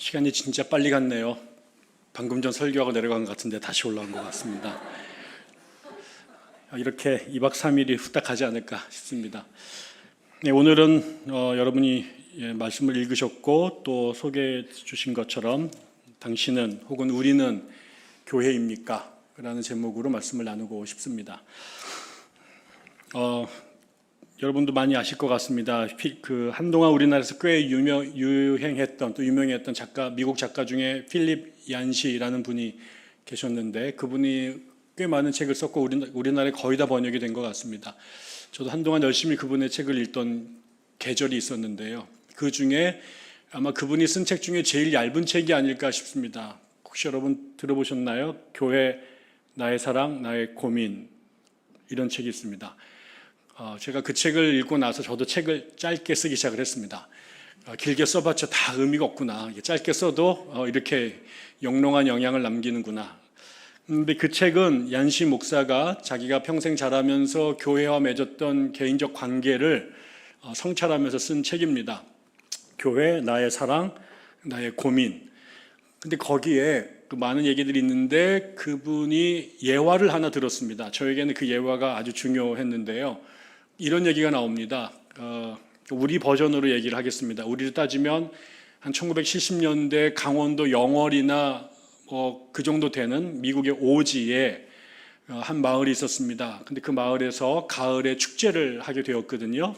시간이 진짜 빨리 갔네요. 방금 전 설교하고 내려간 것 같은데 다시 올라온 것 같습니다. 이렇게 2박 3일이 후딱 가지 않을까 싶습니다. 네, 오늘은 여러분이 말씀을 읽으셨고 또 소개해 주신 것처럼 당신은 혹은 우리는 교회입니까? 라는 제목으로 말씀을 나누고 싶습니다. 여러분도 많이 아실 것 같습니다. 한동안 우리나라에서 꽤 유행했던 또 유명했던 작가, 미국 작가 중에 필립 얀시라는 분이 계셨는데 그분이 꽤 많은 책을 썼고 우리나라에 거의 다 번역이 된 것 같습니다. 저도 한동안 열심히 그분의 책을 읽던 계절이 있었는데요. 그 중에 아마 그분이 쓴 책 중에 제일 얇은 책이 아닐까 싶습니다. 혹시 여러분 들어보셨나요? 교회, 나의 사랑, 나의 고민, 이런 책이 있습니다. 제가 그 책을 읽고 나서 저도 책을 짧게 쓰기 시작을 했습니다. 길게 써봤자 다 의미가 없구나. 짧게 써도 이렇게 영롱한 영향을 남기는구나. 근데 그 책은 얀시 목사가 자기가 평생 자라면서 교회와 맺었던 개인적 관계를 성찰하면서 쓴 책입니다. 교회, 나의 사랑, 나의 고민. 근데 거기에 또 많은 얘기들이 있는데 그분이 예화를 하나 들었습니다. 저에게는 그 예화가 아주 중요했는데요. 이런 얘기가 나옵니다. 우리 버전으로 얘기를 하겠습니다. 우리로 따지면 한 1970년대 강원도 영월이나 그 정도 되는 미국의 오지에 한 마을이 있었습니다. 근데 그 마을에서 가을에 축제를 하게 되었거든요.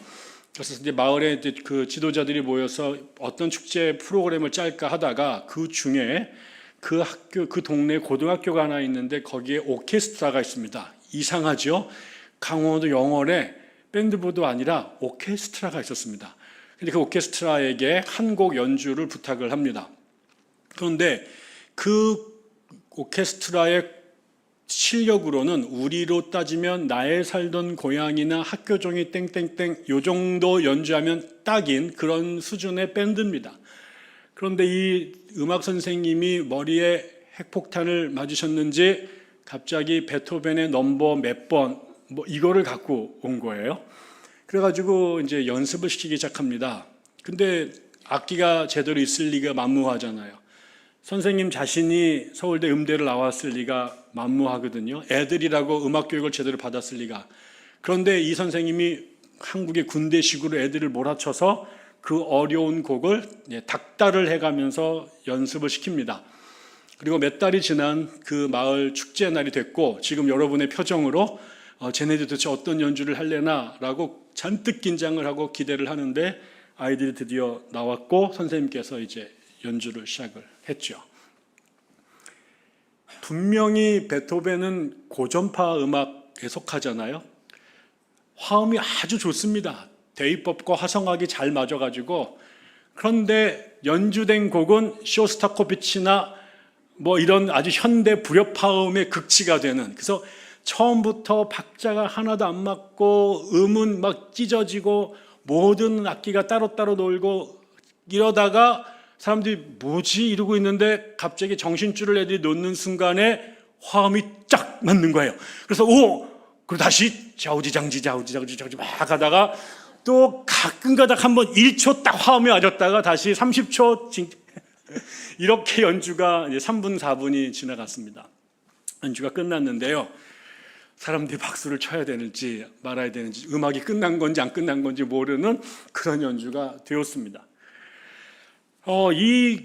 그래서 이제 마을에 이제 그 지도자들이 모여서 어떤 축제 프로그램을 짤까 하다가 그 중에 그 동네 고등학교가 하나 있는데 거기에 오케스트라가 있습니다. 이상하죠? 강원도 영월에 밴드부도 아니라 오케스트라가 있었습니다. 근데 그 오케스트라에게 한 곡 연주를 부탁을 합니다. 그런데 그 오케스트라의 실력으로는 우리로 따지면 나의 살던 고향이나 학교 종이 땡땡땡 요 정도 연주하면 딱인 그런 수준의 밴드입니다. 그런데 이 음악 선생님이 머리에 핵폭탄을 맞으셨는지 갑자기 베토벤의 넘버 몇 번 이거를 갖고 온 거예요. 그래가지고 이제 연습을 시키기 시작합니다. 근데 악기가 제대로 있을 리가 만무하잖아요. 선생님 자신이 서울대 음대를 나왔을 리가 만무하거든요. 애들이라고 음악 교육을 제대로 받았을 리가. 그런데 이 선생님이 한국의 군대식으로 애들을 몰아쳐서 그 어려운 곡을 닥달을 해가면서 연습을 시킵니다. 그리고 몇 달이 지난 그 마을 축제 날이 됐고 지금 여러분의 표정으로 쟤네들 도대체 어떤 연주를 할래나 라고 잔뜩 긴장을 하고 기대를 하는데 아이들이 드디어 나왔고 선생님께서 이제 연주를 시작을 했죠. 분명히 베토벤은 고전파 음악에 속하잖아요. 화음이 아주 좋습니다. 대위법과 화성학이 잘 맞아가지고. 그런데 연주된 곡은 쇼스타코비치나 뭐 이런 아주 현대 불협화음의 극치가 되는, 그래서 처음부터 박자가 하나도 안 맞고 음은 막 찢어지고 모든 악기가 따로따로 놀고 이러다가 사람들이 뭐지 이러고 있는데 갑자기 정신줄을 애들이 놓는 순간에 화음이 쫙 맞는 거예요. 그래서 그리고 다시 좌우지장지 막 가다가 또 가끔가다 한번 1초 딱 화음이 맞았다가 다시 30초 이렇게 연주가 이제 3분 4분이 지나갔습니다. 연주가 끝났는데요. 사람들이 박수를 쳐야 되는지 말아야 되는지 음악이 끝난 건지 안 끝난 건지 모르는 그런 연주가 되었습니다. 이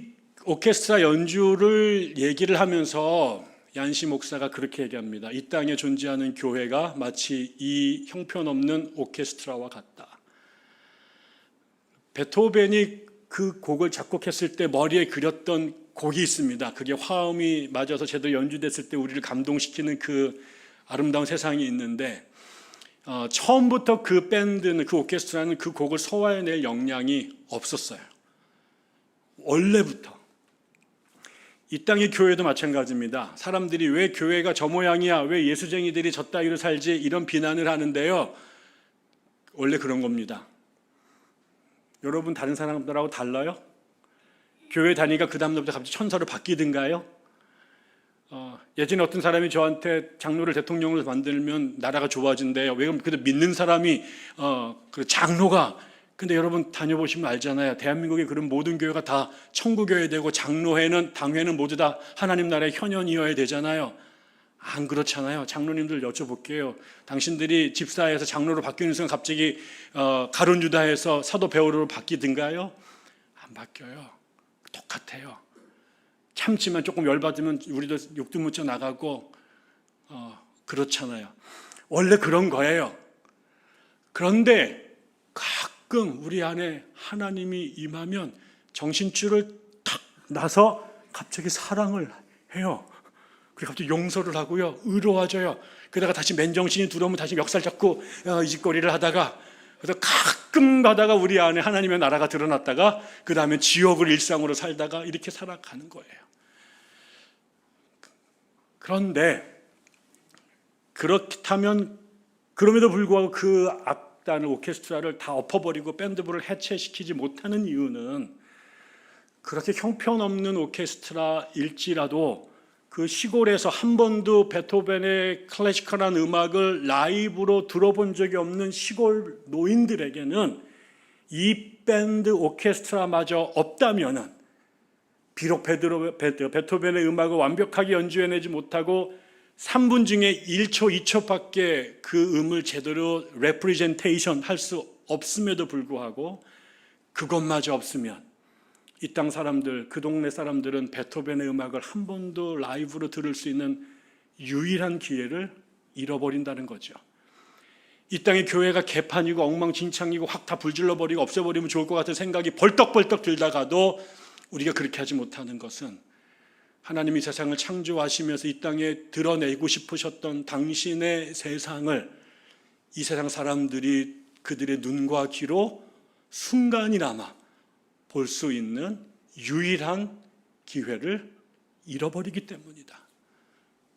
오케스트라 연주를 얘기를 하면서 얀시 목사가 그렇게 얘기합니다. 이 땅에 존재하는 교회가 마치 이 형편없는 오케스트라와 같다. 베토벤이 그 곡을 작곡했을 때 머리에 그렸던 곡이 있습니다. 그게 화음이 맞아서 제대로 연주됐을 때 우리를 감동시키는 그 아름다운 세상이 있는데 처음부터 그 밴드는 그 오케스트라는 그 곡을 소화해낼 역량이 없었어요. 원래부터. 이 땅의 교회도 마찬가지입니다. 사람들이 왜 교회가 저 모양이야, 왜 예수쟁이들이 저 따위로 살지 이런 비난을 하는데요. 원래 그런 겁니다. 여러분 다른 사람들하고 달라요? 교회 다니까 그 다음날부터 갑자기 천사로 바뀌든가요? 예전에 어떤 사람이 저한테 장로를 대통령으로 만들면 나라가 좋아진대요. 왜 그러면 믿는 사람이 그 장로가 근데 여러분 다녀보시면 알잖아요. 대한민국의 그런 모든 교회가 다 천국교회 되고 장로회는 당회는 모두 다 하나님 나라의 현현이어야 되잖아요. 안 그렇잖아요. 장로님들 여쭤볼게요. 당신들이 집사에서 장로로 바뀌는 순간 갑자기 가룟 유다에서 사도 베드로로 바뀌든가요? 안 바뀌어요. 똑같아요. 참지만 조금 열받으면 우리도 욕도 묻혀 나가고 그렇잖아요. 원래 그런 거예요. 그런데 가끔 우리 안에 하나님이 임하면 정신줄을 탁 놔서 갑자기 사랑을 해요. 그리고 갑자기 용서를 하고요. 의로워져요. 그러다가 다시 맨정신이 들어오면 다시 멱살 잡고 이짓거리를 하다가, 그래서 가끔 가다가 우리 안에 하나님의 나라가 드러났다가 그 다음에 지옥을 일상으로 살다가 이렇게 살아가는 거예요. 그런데 그렇다면 그럼에도 불구하고 그 악단을 오케스트라를 다 엎어버리고 밴드부를 해체시키지 못하는 이유는 그렇게 형편없는 오케스트라일지라도 그 시골에서 한 번도 베토벤의 클래시컬한 음악을 라이브로 들어본 적이 없는 시골 노인들에게는 이 밴드 오케스트라마저 없다면은 비록 베토벤의 음악을 완벽하게 연주해내지 못하고 3분 중에 1초, 2초밖에 그 음을 제대로 레프리젠테이션 할 수 없음에도 불구하고 그것마저 없으면 이 땅 사람들, 그 동네 사람들은 베토벤의 음악을 한 번도 라이브로 들을 수 있는 유일한 기회를 잃어버린다는 거죠. 이 땅의 교회가 개판이고 엉망진창이고 확 다 불질러버리고 없애버리면 좋을 것 같은 생각이 벌떡벌떡 들다가도 우리가 그렇게 하지 못하는 것은 하나님이 세상을 창조하시면서 이 땅에 드러내고 싶으셨던 당신의 세상을 이 세상 사람들이 그들의 눈과 귀로 순간이나마 볼 수 있는 유일한 기회를 잃어버리기 때문이다.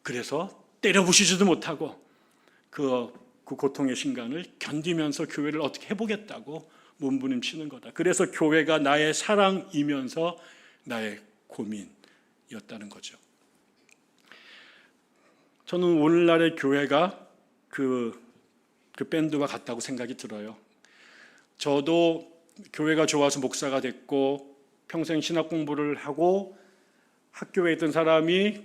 그래서 때려부시지도 못하고 그 고통의 순간을 견디면서 교회를 어떻게 해보겠다고 몸부림치는 거다. 그래서 교회가 나의 사랑이면서 나의 고민이었다는 거죠. 저는 오늘날의 교회가 그 밴드와 같다고 생각이 들어요. 저도 교회가 좋아서 목사가 됐고 평생 신학 공부를 하고 학교에 있던 사람이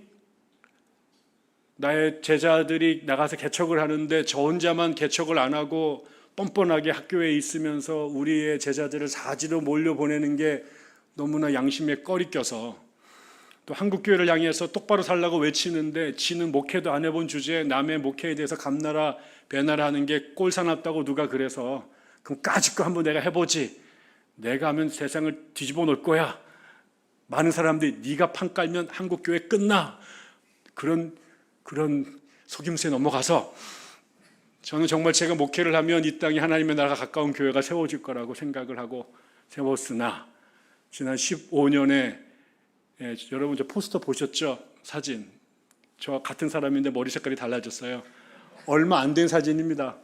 나의 제자들이 나가서 개척을 하는데 저 혼자만 개척을 안 하고 뻔뻔하게 학교에 있으면서 우리의 제자들을 사지로 몰려보내는 게 너무나 양심에 꺼리 껴서 또 한국교회를 향해서 똑바로 살라고 외치는데 지는 목회도 안 해본 주제에 남의 목회에 대해서 감나라 배나라 하는 게 꼴사납다고 누가 그래서 그럼 까짓 거 한번 내가 해보지. 내가 하면 세상을 뒤집어 놓을 거야. 많은 사람들이 네가 판 깔면 한국교회 끝나. 그런 속임수에 넘어가서 저는 정말 제가 목회를 하면 이 땅에 하나님의 나라가 가까운 교회가 세워질 거라고 생각을 하고 세웠으나 지난 15년에 여러분 저 포스터 보셨죠? 사진. 저와 같은 사람인데 머리 색깔이 달라졌어요. 얼마 안 된 사진입니다.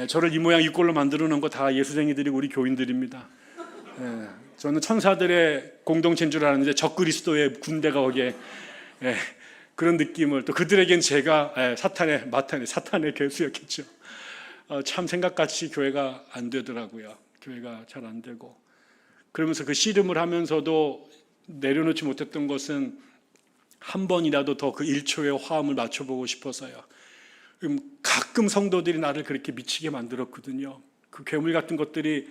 저를 이 모양 이 꼴로 만들어 놓은 거 다 예수쟁이들이고 우리 교인들입니다. 저는 천사들의 공동체인 줄 알았는데 적그리스도의 군대가 거기에 그런 느낌을 또 그들에겐 제가 사탄의 괴수였겠죠. 참 생각같이 교회가 안 되더라고요. 교회가 잘 안 되고 그러면서 그 씨름을 하면서도 내려놓지 못했던 것은 한 번이라도 더 그 1초의 화음을 맞춰보고 싶어서요. 가끔 성도들이 나를 그렇게 미치게 만들었거든요. 그 괴물 같은 것들이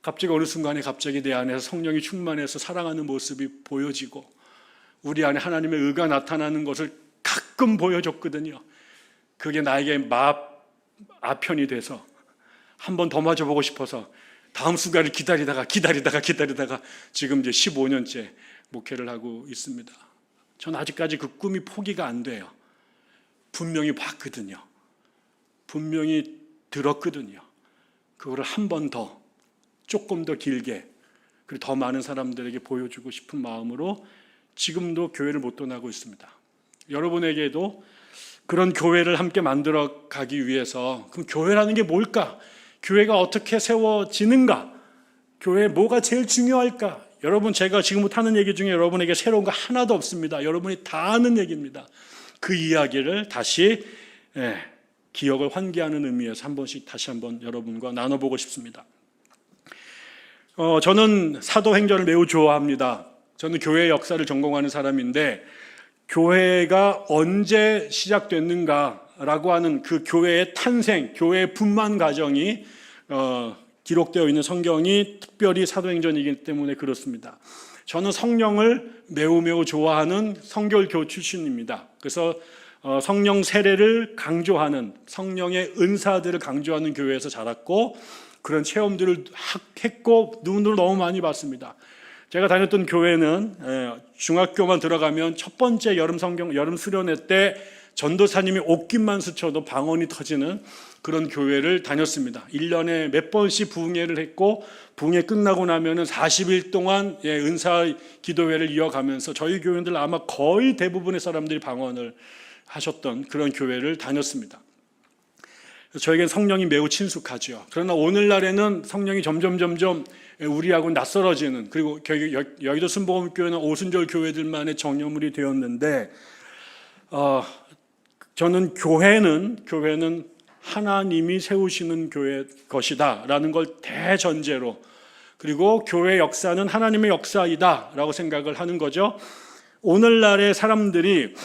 갑자기 어느 순간에 갑자기 내 안에서 성령이 충만해서 사랑하는 모습이 보여지고 우리 안에 하나님의 의가 나타나는 것을 가끔 보여줬거든요. 그게 나에게 아편이 돼서 한 번 더 맞아보고 싶어서 다음 순간을 기다리다가 지금 이제 15년째 목회를 하고 있습니다. 전 아직까지 그 꿈이 포기가 안 돼요. 분명히 봤거든요. 분명히 들었거든요. 그거를 한 번 더 조금 더 길게 그리고 더 많은 사람들에게 보여주고 싶은 마음으로 지금도 교회를 못 떠나고 있습니다. 여러분에게도 그런 교회를 함께 만들어 가기 위해서 그럼 교회라는 게 뭘까? 교회가 어떻게 세워지는가? 교회에 뭐가 제일 중요할까? 여러분 제가 지금부터 하는 얘기 중에 여러분에게 새로운 거 하나도 없습니다. 여러분이 다 아는 얘기입니다. 그 이야기를 다시 기억을 환기하는 의미에서 한 번씩 다시 한번 여러분과 나눠보고 싶습니다. 저는 사도행전을 매우 좋아합니다. 저는 교회 역사를 전공하는 사람인데 교회가 언제 시작됐는가라고 하는 그 교회의 탄생, 교회의 분만 과정이 기록되어 있는 성경이 특별히 사도행전이기 때문에 그렇습니다. 저는 성령을 매우 좋아하는 성결교 출신입니다. 그래서 성령 세례를 강조하는, 성령의 은사들을 강조하는 교회에서 자랐고 그런 체험들을 했고 눈으로 너무 많이 봤습니다. 제가 다녔던 교회는 중학교만 들어가면 첫 번째 여름 수련회 때 전도사님이 옷깃만 스쳐도 방언이 터지는 그런 교회를 다녔습니다. 1년에 몇 번씩 부흥회를 했고 부흥회 끝나고 나면은 40일 동안 은사 기도회를 이어가면서 저희 교인들 아마 거의 대부분의 사람들이 방언을 하셨던 그런 교회를 다녔습니다. 저에겐 성령이 매우 친숙하죠. 그러나 오늘날에는 성령이 점점 우리하고 낯설어지는, 그리고 여의도 순복음교회는 오순절 교회들만의 정념물이 되었는데 저는 교회는 하나님이 세우시는 교회 것이다 라는 걸 대전제로, 그리고 교회 역사는 하나님의 역사이다 라고 생각을 하는 거죠. 오늘날의 사람들이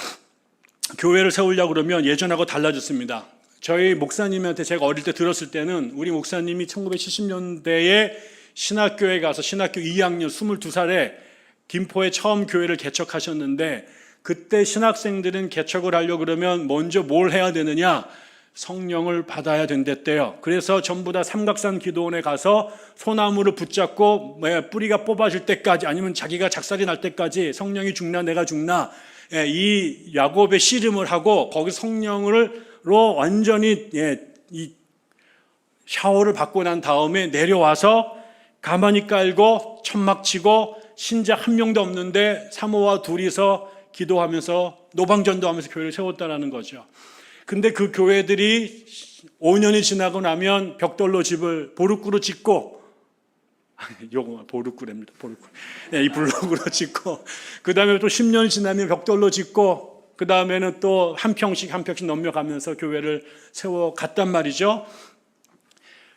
교회를 세우려고 그러면 예전하고 달라졌습니다. 저희 목사님한테 제가 어릴 때 들었을 때는 우리 목사님이 1970년대에 신학교에 가서 신학교 2학년 22살에 김포에 처음 교회를 개척하셨는데, 그때 신학생들은 개척을 하려고 그러면 먼저 뭘 해야 되느냐? 성령을 받아야 된댔대요. 그래서 전부 다 삼각산 기도원에 가서 소나무를 붙잡고 뿌리가 뽑아질 때까지, 아니면 자기가 작살이 날 때까지 성령이 죽나 내가 죽나 이 야곱의 씨름을 하고 거기 성령으로 완전히 이 샤워를 받고 난 다음에 내려와서 가만히 깔고 천막 치고 신자 한 명도 없는데 사모와 둘이서 기도하면서 노방전도 하면서 교회를 세웠다라는 거죠. 근데 그 교회들이 5년이 지나고 나면 벽돌로 집을 보르꾸로 짓고, 요거 보르꾸랍니다. 보르꾸. 이 블록으로 짓고, 그 다음에 또 10년이 지나면 벽돌로 짓고, 그 다음에는 또 한 평씩 넘겨가면서 교회를 세워갔단 말이죠.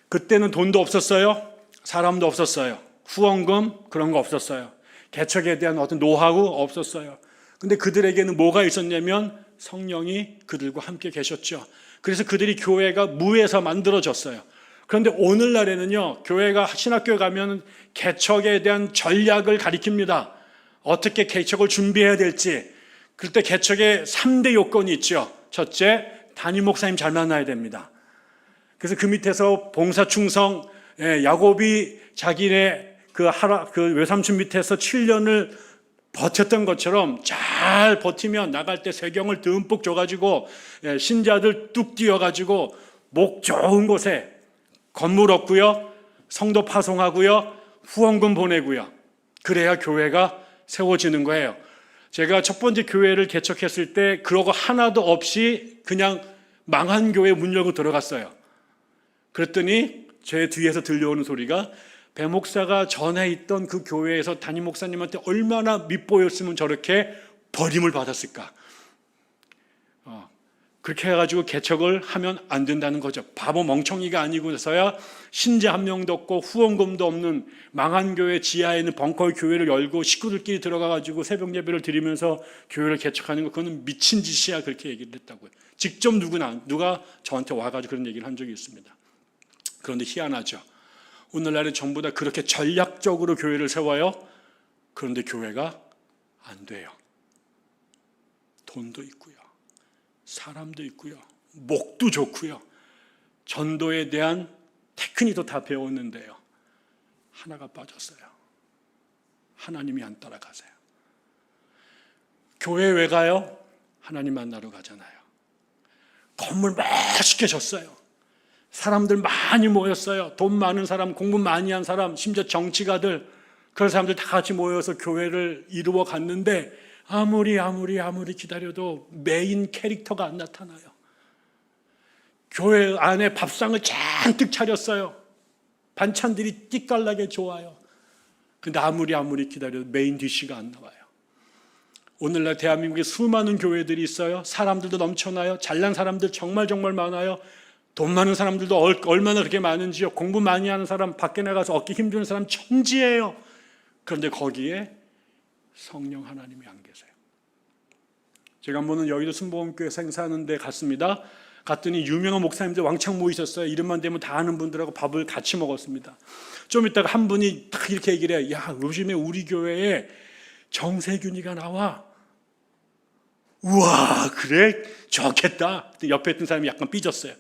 그때는 돈도 없었어요. 사람도 없었어요. 후원금 그런 거 없었어요. 개척에 대한 어떤 노하우 없었어요. 근데 그들에게는 뭐가 있었냐면 성령이 그들과 함께 계셨죠. 그래서 그들이 교회가 무에서 만들어졌어요. 그런데 오늘날에는요, 교회가 신학교에 가면 개척에 대한 전략을 가리킵니다. 어떻게 개척을 준비해야 될지. 그때 개척에 3대 요건이 있죠. 첫째, 담임 목사님 잘 만나야 됩니다. 그래서 그 밑에서 봉사 충성, 야곱이 자기네 그 외삼촌 밑에서 7년을 버텼던 것처럼 잘 버티면 나갈 때 세경을 듬뿍 줘가지고 신자들 뚝 뛰어가지고 목 좋은 곳에 건물 얻고요, 성도 파송하고요, 후원금 보내고요. 그래야 교회가 세워지는 거예요. 제가 첫 번째 교회를 개척했을 때 그러고 하나도 없이 그냥 망한 교회 문 열고 들어갔어요. 그랬더니 제 뒤에서 들려오는 소리가, 배 목사가 전에 있던 그 교회에서 담임 목사님한테 얼마나 밉보였으면 저렇게 버림을 받았을까. 그렇게 해가지고 개척을 하면 안 된다는 거죠. 바보 멍청이가 아니고서야 신자 한 명도 없고 후원금도 없는 망한 교회 지하에 있는 벙커 교회를 열고 식구들끼리 들어가가지고 새벽 예배를 드리면서 교회를 개척하는 거, 그거는 미친 짓이야. 그렇게 얘기를 했다고요. 직접 누가 저한테 와가지고 그런 얘기를 한 적이 있습니다. 그런데 희한하죠. 오늘날은 전부 다 그렇게 전략적으로 교회를 세워요. 그런데 교회가 안 돼요. 돈도 있고요, 사람도 있고요, 목도 좋고요, 전도에 대한 테크닉도 다 배웠는데요, 하나가 빠졌어요. 하나님이 안 따라가세요. 교회 왜 가요? 하나님 만나러 가잖아요. 건물 멋있게 졌어요. 사람들 많이 모였어요. 돈 많은 사람, 공부 많이 한 사람, 심지어 정치가들, 그런 사람들 다 같이 모여서 교회를 이루어 갔는데 아무리 기다려도 메인 캐릭터가 안 나타나요. 교회 안에 밥상을 잔뜩 차렸어요. 반찬들이 띠깔나게 좋아요. 근데 아무리 기다려도 메인 디쉬가 안 나와요. 오늘날 대한민국에 수많은 교회들이 있어요. 사람들도 넘쳐나요. 잘난 사람들 정말 많아요. 돈 많은 사람들도 얼마나 그렇게 많은지요. 공부 많이 하는 사람, 밖에 나가서 얻기 힘든 사람 천지예요. 그런데 거기에 성령 하나님이 안 계세요. 제가 한 번은 여의도 순복음교회 생사하는 데 갔습니다. 갔더니 유명한 목사님들 왕창 모이셨어요. 이름만 대면 다 아는 분들하고 밥을 같이 먹었습니다. 좀 있다가 한 분이 딱 이렇게 얘기를 해요. 야, 요즘에 우리 교회에 정세균이가 나와. 우와, 그래? 좋겠다. 옆에 있던 사람이 약간 삐졌어요.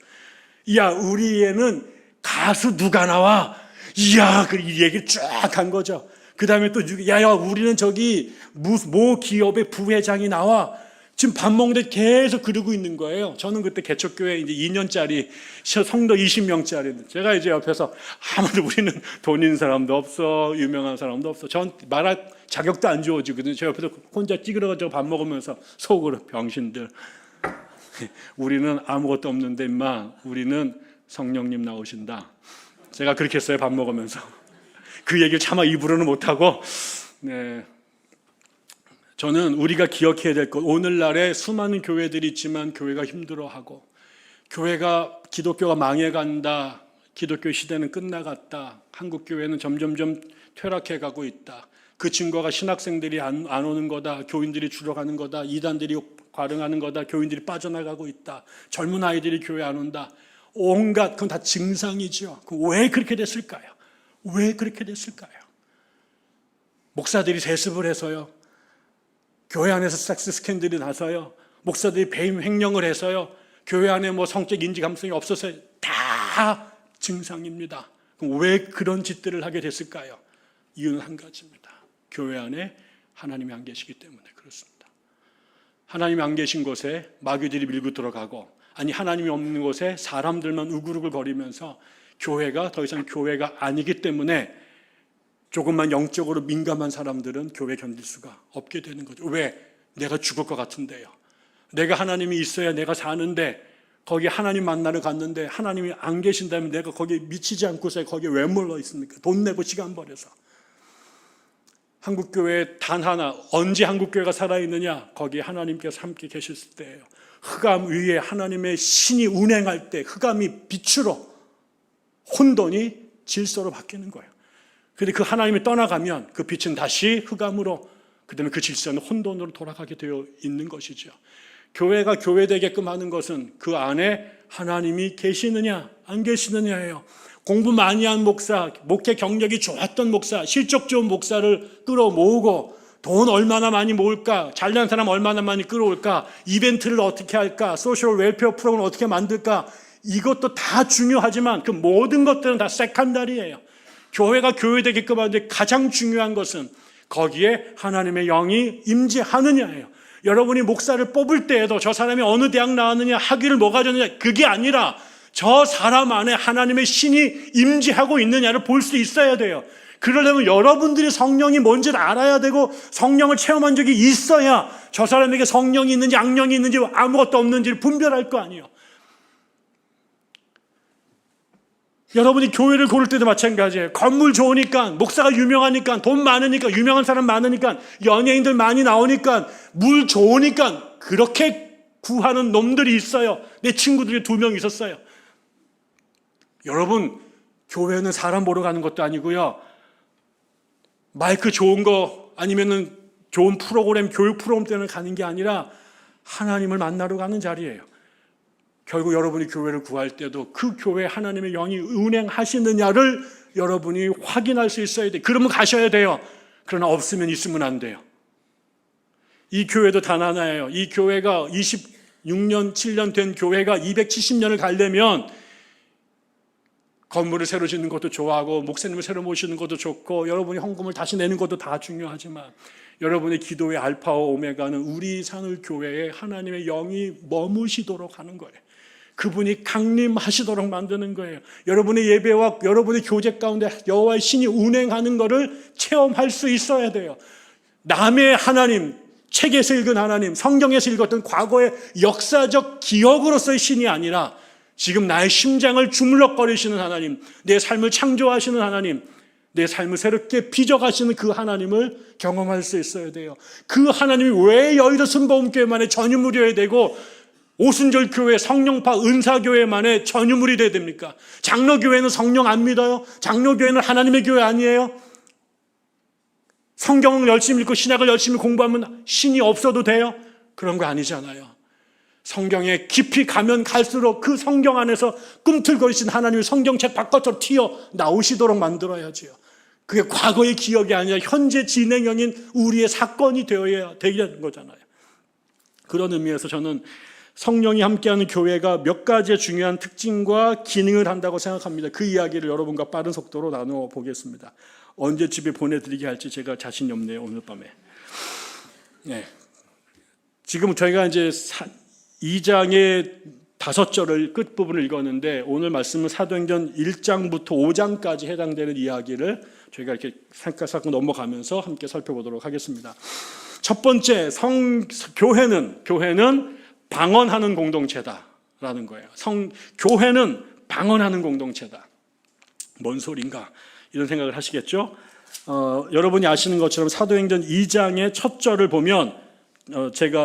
야, 우리 애는 가수 누가 나와? 이야, 이 얘기를 쫙 한 거죠. 그 다음에 또, 야, 우리는 저기 모 기업의 부회장이 나와. 지금 밥 먹는데 계속 그러고 있는 거예요. 저는 그때 개척교회 이제 2년짜리 성도 20명짜리. 제가 이제 옆에서 아무도 우리는 돈 있는 사람도 없어, 유명한 사람도 없어. 전 말할 자격도 안 주어지거든요. 제 옆에서 혼자 찌그러가지고 밥 먹으면서 속으로 병신들. 우리는 아무것도 없는데 임마, 우리는 성령님 나오신다. 제가 그렇게 했어요. 밥 먹으면서. 그 얘기를 차마 입으로는 못하고. 네. 저는 우리가 기억해야 될 것, 오늘날에 수많은 교회들이 있지만 교회가 힘들어하고, 교회가 기독교가 망해간다, 기독교 시대는 끝나갔다, 한국 교회는 점점점 퇴락해가고 있다, 그 증거가 신학생들이 안 오는 거다, 교인들이 줄어가는 거다, 이단들이 과릉하는 거다, 교인들이 빠져나가고 있다, 젊은 아이들이 교회 안 온다, 온갖 그건 다 증상이죠. 왜 그렇게 됐을까요? 왜 그렇게 됐을까요? 목사들이 세습을 해서요, 교회 안에서 섹스 스캔들이 나서요, 목사들이 배임 횡령을 해서요, 교회 안에 뭐 성적 인지 감성이 없어서 다 증상입니다. 그럼 왜 그런 짓들을 하게 됐을까요? 이유는 한 가지입니다. 교회 안에 하나님이 안 계시기 때문에 그렇습니다. 하나님이 안 계신 곳에 마귀들이 밀고 들어가고, 아니 하나님이 없는 곳에 사람들만 우글우글 거리면서 교회가 더 이상 교회가 아니기 때문에 조금만 영적으로 민감한 사람들은 교회 견딜 수가 없게 되는 거죠. 왜? 내가 죽을 것 같은데요. 내가 하나님이 있어야 내가 사는데, 거기 하나님 만나러 갔는데 하나님이 안 계신다면 내가 거기에 미치지 않고서 거기에 왜 몰러 있습니까? 돈 내고 시간 버려서. 한국교회 단 하나, 언제 한국교회가 살아있느냐? 거기에 하나님께서 함께 계실 때예요. 흑암 위에 하나님의 신이 운행할 때 흑암이 빛으로, 혼돈이 질서로 바뀌는 거예요. 그런데 그 하나님이 떠나가면 그 빛은 다시 흑암으로, 그 다음에 그 질서는 혼돈으로 돌아가게 되어 있는 것이죠. 교회가 교회되게끔 하는 것은 그 안에 하나님이 계시느냐 안 계시느냐예요. 공부 많이 한 목사, 목회 경력이 좋았던 목사, 실적 좋은 목사를 끌어모으고, 돈 얼마나 많이 모을까, 잘난 사람 얼마나 많이 끌어올까, 이벤트를 어떻게 할까, 소셜 웰페어 프로그램을 어떻게 만들까, 이것도 다 중요하지만 그 모든 것들은 다 세컨더리예요. 교회가 교회되게끔 하는데 가장 중요한 것은 거기에 하나님의 영이 임재하느냐예요. 여러분이 목사를 뽑을 때에도 저 사람이 어느 대학 나왔느냐, 학위를 뭐 가졌느냐, 그게 아니라 저 사람 안에 하나님의 신이 임재하고 있느냐를 볼 수 있어야 돼요. 그러려면 여러분들이 성령이 뭔지를 알아야 되고, 성령을 체험한 적이 있어야 저 사람에게 성령이 있는지 악령이 있는지 아무것도 없는지를 분별할 거 아니에요. 여러분이 교회를 고를 때도 마찬가지예요. 건물 좋으니까, 목사가 유명하니까, 돈 많으니까, 유명한 사람 많으니까, 연예인들 많이 나오니까, 물 좋으니까 그렇게 구하는 놈들이 있어요. 내 친구들이 2명 있었어요. 여러분, 교회는 사람 보러 가는 것도 아니고요, 마이크 좋은 거 아니면은 좋은 프로그램, 교육 프로그램 때문에 가는 게 아니라 하나님을 만나러 가는 자리예요. 결국 여러분이 교회를 구할 때도 그 교회 하나님의 영이 운행하시느냐를 여러분이 확인할 수 있어야 돼요. 그러면 가셔야 돼요. 그러나 없으면 있으면 안 돼요. 이 교회도 단 하나예요. 이 교회가 26년, 7년 된 교회가 270년을 가려면 건물을 새로 짓는 것도 좋아하고, 목사님을 새로 모시는 것도 좋고, 여러분이 헌금을 다시 내는 것도 다 중요하지만, 여러분의 기도의 알파와 오메가는 우리 산울 교회에 하나님의 영이 머무시도록 하는 거예요. 그분이 강림하시도록 만드는 거예요. 여러분의 예배와 여러분의 교제 가운데 여호와의 신이 운행하는 것을 체험할 수 있어야 돼요. 남의 하나님, 책에서 읽은 하나님, 성경에서 읽었던 과거의 역사적 기억으로서의 신이 아니라 지금 나의 심장을 주물럭거리시는 하나님, 내 삶을 창조하시는 하나님, 내 삶을 새롭게 빚어가시는 그 하나님을 경험할 수 있어야 돼요. 그 하나님이 왜 여의도 순복음교회만의 전유물이어야 되고, 오순절 교회, 성령파, 은사교회만의 전유물이 돼야 됩니까? 장로교회는 성령 안 믿어요? 장로교회는 하나님의 교회 아니에요? 성경을 열심히 읽고 신약을 열심히 공부하면 신이 없어도 돼요? 그런 거 아니잖아요. 성경에 깊이 가면 갈수록 그 성경 안에서 꿈틀거리신 하나님의 성경책 바깥으로 튀어 나오시도록 만들어야지요. 그게 과거의 기억이 아니라 현재 진행형인 우리의 사건이 되어야 되는 거잖아요. 그런 의미에서 저는 성령이 함께하는 교회가 몇 가지의 중요한 특징과 기능을 한다고 생각합니다. 그 이야기를 여러분과 빠른 속도로 나누어 보겠습니다. 언제 집에 보내드리게 할지 제가 자신이 없네요, 오늘 밤에. 네. 지금 저희가 이제 2장의 5절을 끝부분을 읽었는데 오늘 말씀은 사도행전 1장부터 5장까지 해당되는 이야기를 저희가 이렇게 살짝 넘어가면서 함께 살펴보도록 하겠습니다. 첫 번째, 교회는 방언하는 공동체다라는 거예요. 교회는 방언하는 공동체다. 뭔 소린가? 이런 생각을 하시겠죠? 여러분이 아시는 것처럼 사도행전 2장의 첫 절을 보면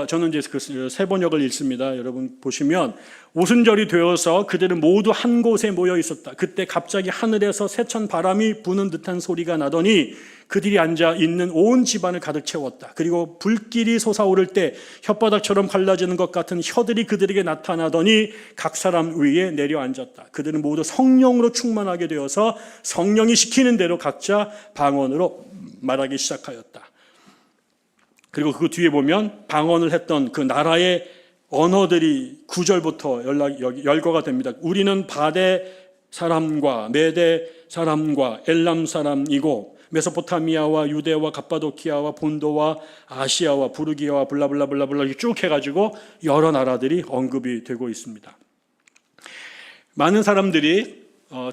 저는 이제 그 세 번역을 읽습니다. 여러분 보시면 오순절이 되어서 그들은 모두 한 곳에 모여 있었다. 그때 갑자기 하늘에서 세찬 바람이 부는 듯한 소리가 나더니 그들이 앉아 있는 온 집안을 가득 채웠다. 그리고 불길이 솟아오를 때 혓바닥처럼 갈라지는 것 같은 혀들이 그들에게 나타나더니 각 사람 위에 내려앉았다. 그들은 모두 성령으로 충만하게 되어서 성령이 시키는 대로 각자 방언으로 말하기 시작하였다. 그리고 그 뒤에 보면 방언을 했던 그 나라의 언어들이 9절부터 열거가 됩니다. 우리는 바데 사람과 메데 사람과 엘람 사람이고 메소포타미아와 유대와 갑바도키아와 본도와 아시아와 부르기아와 블라블라블라블라 쭉 해가지고 여러 나라들이 언급이 되고 있습니다. 많은 사람들이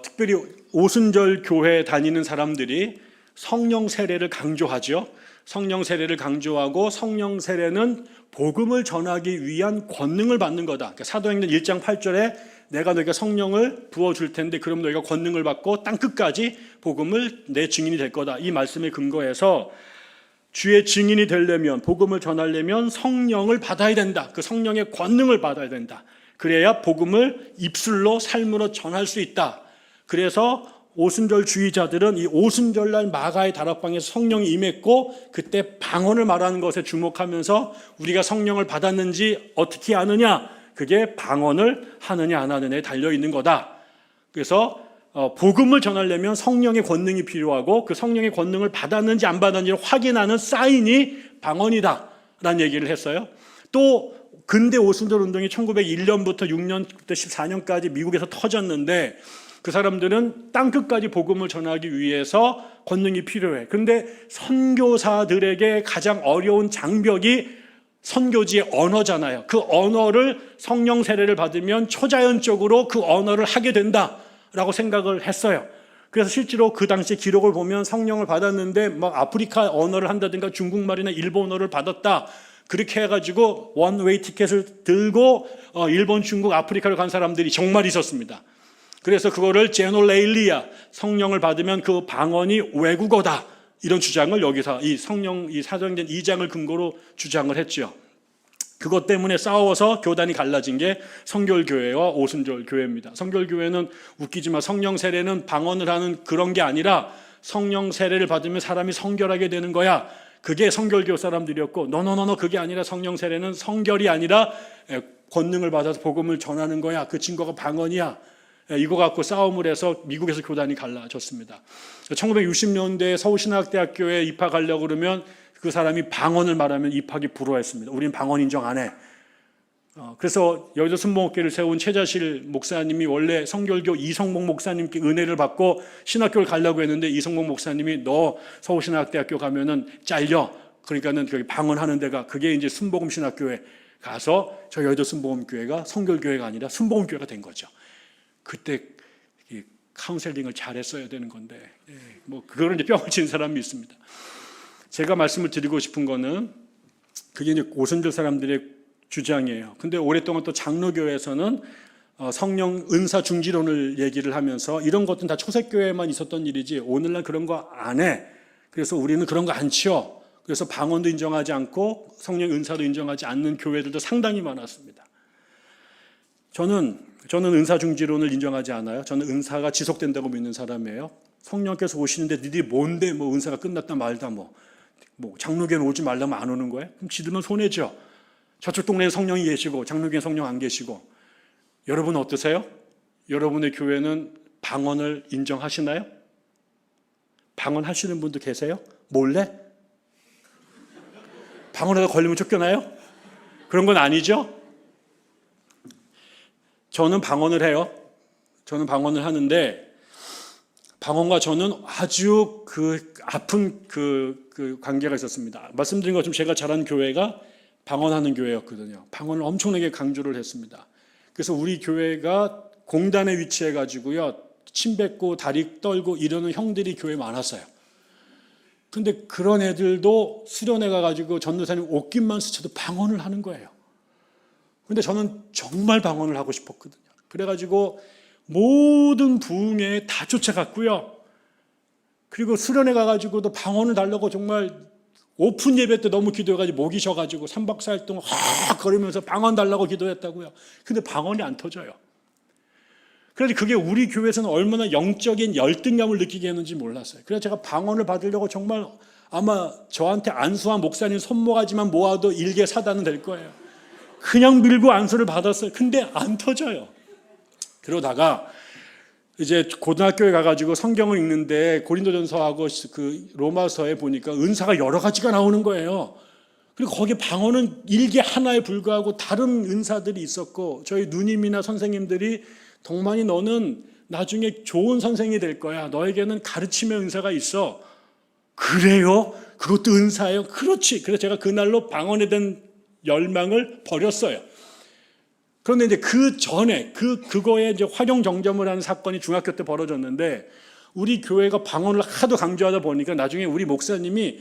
특별히 오순절 교회 다니는 사람들이 성령 세례를 강조하죠. 성령 세례를 강조하고 성령 세례는 복음을 전하기 위한 권능을 받는 거다. 그러니까 사도행전 1장 8절에 내가 너희가 성령을 부어줄 텐데 그럼 너희가 권능을 받고 땅끝까지 복음을 내 증인이 될 거다. 이 말씀에 근거해서 주의 증인이 되려면 복음을 전하려면 성령을 받아야 된다. 그 성령의 권능을 받아야 된다. 그래야 복음을 입술로 삶으로 전할 수 있다. 그래서 오순절 주의자들은 이 오순절날 마가의 다락방에서 성령이 임했고 그때 방언을 말하는 것에 주목하면서 우리가 성령을 받았는지 어떻게 아느냐? 그게 방언을 하느냐 안 하느냐에 달려있는 거다. 그래서 복음을 전하려면 성령의 권능이 필요하고 그 성령의 권능을 받았는지 안 받았는지를 확인하는 사인이 방언이다 라는 얘기를 했어요. 또 근대 오순절 운동이 1901년부터 6년부터 14년까지 미국에서 터졌는데 그 사람들은 땅끝까지 복음을 전하기 위해서 권능이 필요해. 그런데 선교사들에게 가장 어려운 장벽이 선교지의 언어잖아요. 그 언어를 성령 세례를 받으면 초자연적으로 그 언어를 하게 된다라고 생각을 했어요. 그래서 실제로 그 당시 기록을 보면 성령을 받았는데 막 아프리카 언어를 한다든가 중국말이나 일본어를 받았다. 그렇게 해가지고 원웨이 티켓을 들고 일본, 중국, 아프리카를 간 사람들이 정말 있었습니다. 그래서 그거를 제놀레일리아, 성령을 받으면 그 방언이 외국어다. 이런 주장을 여기서 이 사도행전 2장을 근거로 주장을 했죠. 그것 때문에 싸워서 교단이 갈라진 게 성결교회와 오순절 교회입니다. 성결교회는 웃기지만 성령 세례는 방언을 하는 그런 게 아니라 성령 세례를 받으면 사람이 성결하게 되는 거야. 그게 성결교 사람들이었고 노노노노 그게 아니라 성령 세례는 성결이 아니라 권능을 받아서 복음을 전하는 거야. 그 증거가 방언이야. 이거 갖고 싸움을 해서 미국에서 교단이 갈라졌습니다. 1960년대에 서울신학대학교에 입학하려고 그러면 그 사람이 방언을 말하면 입학이 불허했습니다. 우린 방언 인정 안 해. 그래서 여의도 순복음교회를 세운 최자실 목사님이 원래 성결교 이성복 목사님께 은혜를 받고 신학교를 가려고 했는데 이성복 목사님이 너 서울신학대학교 가면은 잘려. 그러니까는 거기 방언하는 데가 그게 이제 순복음 신학교에 가서 저 여의도 순복음교회가 성결교회가 아니라 순복음교회가 된 거죠. 그때 카운셀링을 잘했어야 되는 건데 뭐 그거는 이제 뿅을 친 사람이 있습니다. 제가 말씀을 드리고 싶은 거는 그게 이제 오순절 사람들의 주장이에요. 근데 오랫동안 또 장로교회에서는 성령 은사 중지론을 얘기를 하면서 이런 것들은 다 초색교회만 있었던 일이지 오늘날 그런 거 안 해. 그래서 우리는 그런 거 안 치워. 그래서 방언도 인정하지 않고 성령 은사도 인정하지 않는 교회들도 상당히 많았습니다. 저는 은사 중지론을 인정하지 않아요. 저는 은사가 지속된다고 믿는 사람이에요. 성령께서 오시는데 니들이 뭔데 뭐 은사가 끝났다 말다 뭐 장로교는 오지 말라면 안 오는 거예요? 그럼 지들만 손해죠. 저쪽 동네에 성령이 계시고 장로교에 성령 안 계시고. 여러분 어떠세요? 여러분의 교회는 방언을 인정하시나요? 방언하시는 분도 계세요? 몰래? 방언하다 걸리면 쫓겨나요? 그런 건 아니죠? 저는 방언을 해요. 저는 방언을 하는데 방언과 저는 아주 아픈 관계가 있었습니다. 말씀드린 것처럼 제가 자란 교회가 방언하는 교회였거든요. 방언을 엄청나게 강조를 했습니다. 그래서 우리 교회가 공단에 위치해 가지고요, 침 뱉고 다리 떨고 이러는 형들이 교회에 많았어요. 근데 그런 애들도 수련회 가가지고 전도사님 옷깃만 스쳐도 방언을 하는 거예요. 근데 저는 정말 방언을 하고 싶었거든요. 그래가지고 모든 부흥회에 다 쫓아갔고요. 그리고 수련회 가가지고도 방언을 달라고 정말 오픈 예배 때 너무 기도해가지고 목이 쉬어가지고 3박 4일 동안 확 거리면서 방언 달라고 기도했다고요. 근데 방언이 안 터져요. 그래서 그게 우리 교회에서는 얼마나 영적인 열등감을 느끼게 했는지 몰랐어요. 그래서 제가 방언을 받으려고 정말 아마 저한테 안수한 목사님 손모가지만 모아도 일개 사단은 될 거예요. 그냥 밀고 안수를 받았어요. 근데 안 터져요. 그러다가 이제 고등학교에 가가지고 성경을 읽는데 고린도전서하고 그 로마서에 보니까 은사가 여러 가지가 나오는 거예요. 그리고 거기에 방언은 일개 하나에 불과하고 다른 은사들이 있었고, 저희 누님이나 선생님들이 동만이 너는 나중에 좋은 선생이 될 거야. 너에게는 가르침의 은사가 있어. 그래요? 그것도 은사예요? 그렇지. 그래서 제가 그날로 방언에 대한 열망을 버렸어요. 그런데 이제 그 전에 그거에 이제 활용 정점을 하는 사건이 중학교 때 벌어졌는데, 우리 교회가 방언을 하도 강조하다 보니까 나중에 우리 목사님이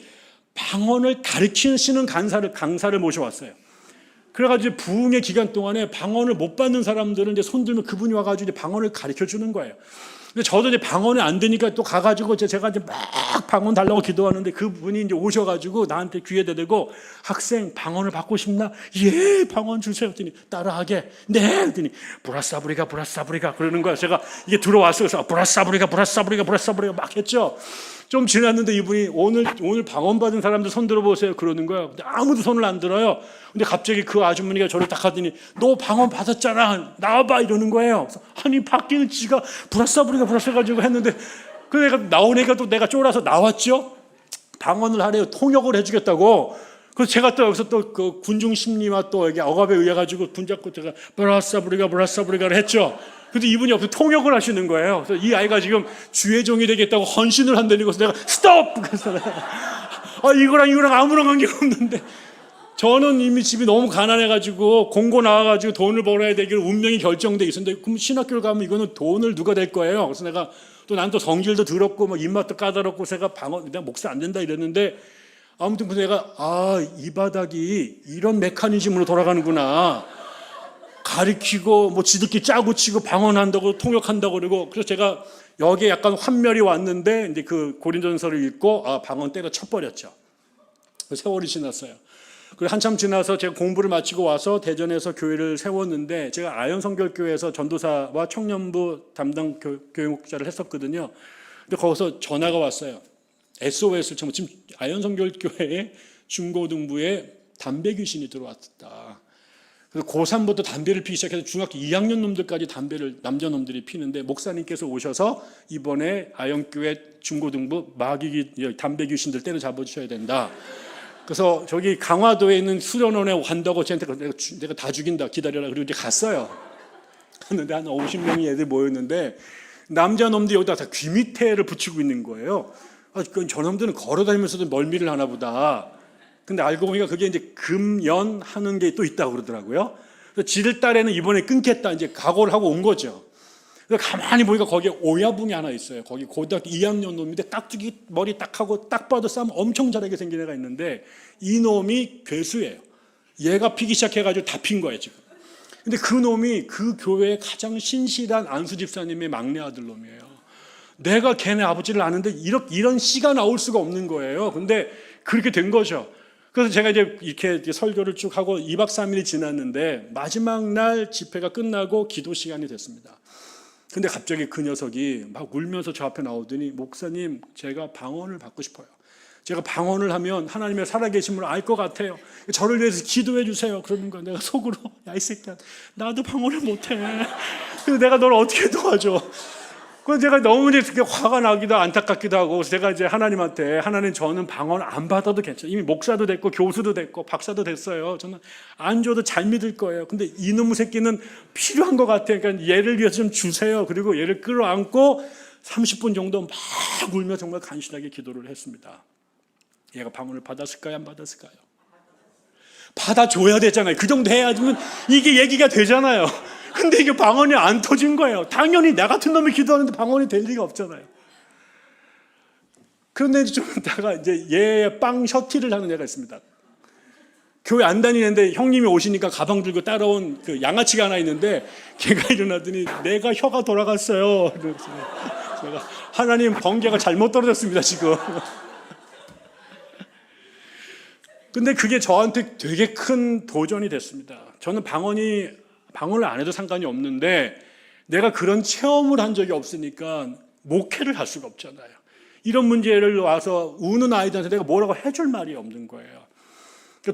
방언을 가르치시는 강사를 모셔왔어요. 그래가지고 부흥의 기간 동안에 방언을 못 받는 사람들은 이제 손들면 그분이 와가지고 이제 방언을 가르쳐 주는 거예요. 근데 저도 이제 방언이 안 되니까 또 가가지고 제가 이제 막 방언 달라고 기도하는데 그분이 이제 오셔가지고 나한테 귀에 대대고, 학생 방언을 받고 싶나? 예, 방언 주세요. 했더니 따라하게. 네. 했더니 브라사브리가 그러는 거야. 제가 이게 들어왔어요. 그래서 브라사브리가 막 했죠. 좀 지났는데 이분이 오늘 방언 받은 사람들 손 들어보세요. 그러는 거예요. 근데 아무도 손을 안 들어요. 근데 갑자기 그 아주머니가 저를 딱 하더니 너 방언 받았잖아. 나와봐 이러는 거예요. 그래서 아니 받기는 지가 브라사브리가 가지고 했는데, 그 내가 나온 애가 또 내가 쫄아서 나왔죠. 방언을 하래요. 통역을 해주겠다고. 그래서 제가 또 여기서 또 그 군중 심리와 또 여기 억압에 의해 가지고 분잡고 제가 브라사브리가를 했죠. 근데 이분이 옆에서 통역을 하시는 거예요. 그래서 이 아이가 지금 주의 종이 되겠다고 헌신을 한다는 것을 내가 스톱! 그래서 이거랑 아무런 관계가 없는데, 저는 이미 집이 너무 가난해가지고 공고 나와가지고 돈을 벌어야 되기를 운명이 결정돼 있었는데, 그럼 신학교를 가면 이거는 돈을 누가 될 거예요. 그래서 내가 난 또 성질도 더럽고 막 입맛도 까다롭고 제가 내가 목사 안 된다 이랬는데, 아무튼 내가 이 바닥이 이런 메커니즘으로 돌아가는구나. 가리키고 뭐 지들끼리 짜고 치고 방언한다고 통역한다고 그러고. 그래서 제가 여기에 약간 환멸이 왔는데 이제 그 고린도전서를 읽고 방언 때려 쳐버렸죠. 세월이 지났어요. 그리고 한참 지나서 제가 공부를 마치고 와서 대전에서 교회를 세웠는데, 제가 아현성결교회에서 전도사와 청년부 담당 교육자를 했었거든요. 근데 거기서 전화가 왔어요. SOS를 지금 아현성결교회의 중고등부에 담배 귀신이 들어왔다. 그래서 고3부터 담배를 피기 시작해서 중학교 2학년 놈들까지 담배를 남자 놈들이 피는데, 목사님께서 오셔서 이번에 아현교회 중고등부 담배 귀신들 때려잡아 주셔야 된다. 그래서 저기 강화도에 있는 수련원에 간다고 저한테 내가 다 죽인다 기다려라. 그리고 이제 갔어요. 갔는데 한 50명이 애들 모였는데, 남자 놈들이 여기다 다 귀 밑에를 붙이고 있는 거예요. 그건 저놈들은 걸어다니면서도 멀미를 하나 보다. 근데 알고 보니까 그게 이제 금연하는 게 또 있다고 그러더라고요. 그래서 지들 딸에는 이번에 끊겠다 이제 각오를 하고 온 거죠. 그래서 가만히 보니까 거기에 오야붕이 하나 있어요. 거기 고등학교 2학년 놈인데 깍두기 머리 딱 하고 딱 봐도 싸움 엄청 잘하게 생긴 애가 있는데, 이 놈이 괴수예요. 얘가 피기 시작해가지고 다 핀 거예요 지금. 근데 그 놈이 그 교회의 가장 신실한 안수 집사님의 막내 아들 놈이에요. 내가 걔네 아버지를 아는데 이런 씨가 나올 수가 없는 거예요. 근데 그렇게 된 거죠. 그래서 제가 이제 이렇게 설교를 쭉 하고 2박 3일이 지났는데 마지막 날 집회가 끝나고 기도 시간이 됐습니다. 근데 갑자기 그 녀석이 막 울면서 저 앞에 나오더니 목사님, 제가 방언을 받고 싶어요. 제가 방언을 하면 하나님의 살아계심을 알 것 같아요. 저를 위해서 기도해 주세요. 그러는 거야. 내가 속으로 야, 이 새끼야, 나도 방언을 못해. 근데 내가 널 어떻게 도와줘? 그래서 제가 너무 이제 화가 나기도 안타깝기도 하고, 제가 이제 하나님한테, 하나님, 저는 방언 안 받아도 괜찮아요. 이미 목사도 됐고 교수도 됐고 박사도 됐어요. 저는 안 줘도 잘 믿을 거예요. 근데 이놈의 새끼는 필요한 것 같아요. 그러니까 얘를 위해서 좀 주세요. 그리고 얘를 끌어안고 30분 정도 막 울며 정말 간신하게 기도를 했습니다. 얘가 방언을 받았을까요? 안 받았을까요? 받아줘야 되잖아요. 그 정도 해야지만 이게 얘기가 되잖아요. 근데 이게 방언이 안 터진 거예요. 당연히 나 같은 놈이 기도하는데 방언이 될 리가 없잖아요. 그런데 좀 있다가 이제 얘 빵 셔티를 하는 애가 있습니다. 교회 안 다니는데 형님이 오시니까 가방 들고 따라온 그 양아치가 하나 있는데, 걔가 일어나더니 내가 혀가 돌아갔어요. 그래서 제가 하나님, 번개가 잘못 떨어졌습니다 지금. 근데 그게 저한테 되게 큰 도전이 됐습니다. 저는 방언을 안 해도 상관이 없는데 내가 그런 체험을 한 적이 없으니까 목회를 할 수가 없잖아요. 이런 문제를 와서 우는 아이들한테 내가 뭐라고 해줄 말이 없는 거예요.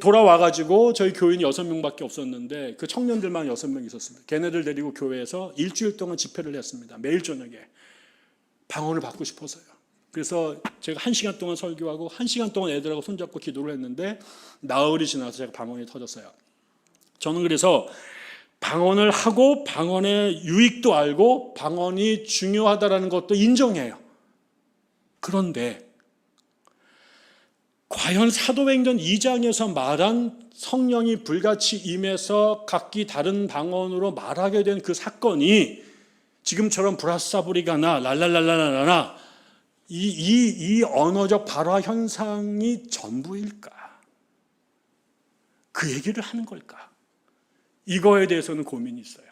돌아와가지고 저희 교인이 6명밖에 없었는데 그 청년들만 6명 있었습니다. 걔네들 데리고 교회에서 일주일 동안 집회를 했습니다. 매일 저녁에. 방언을 받고 싶어서요. 그래서 제가 1시간 동안 설교하고 1시간 동안 애들하고 손잡고 기도를 했는데 나흘이 지나서 제가 방언이 터졌어요. 저는 그래서 방언을 하고 방언의 유익도 알고 방언이 중요하다는 것도 인정해요. 그런데 과연 사도행전 2장에서 말한 성령이 불같이 임해서 각기 다른 방언으로 말하게 된 그 사건이 지금처럼 브라사브리가나 랄랄랄랄라나 이 언어적 발화 현상이 전부일까? 그 얘기를 하는 걸까? 이거에 대해서는 고민이 있어요.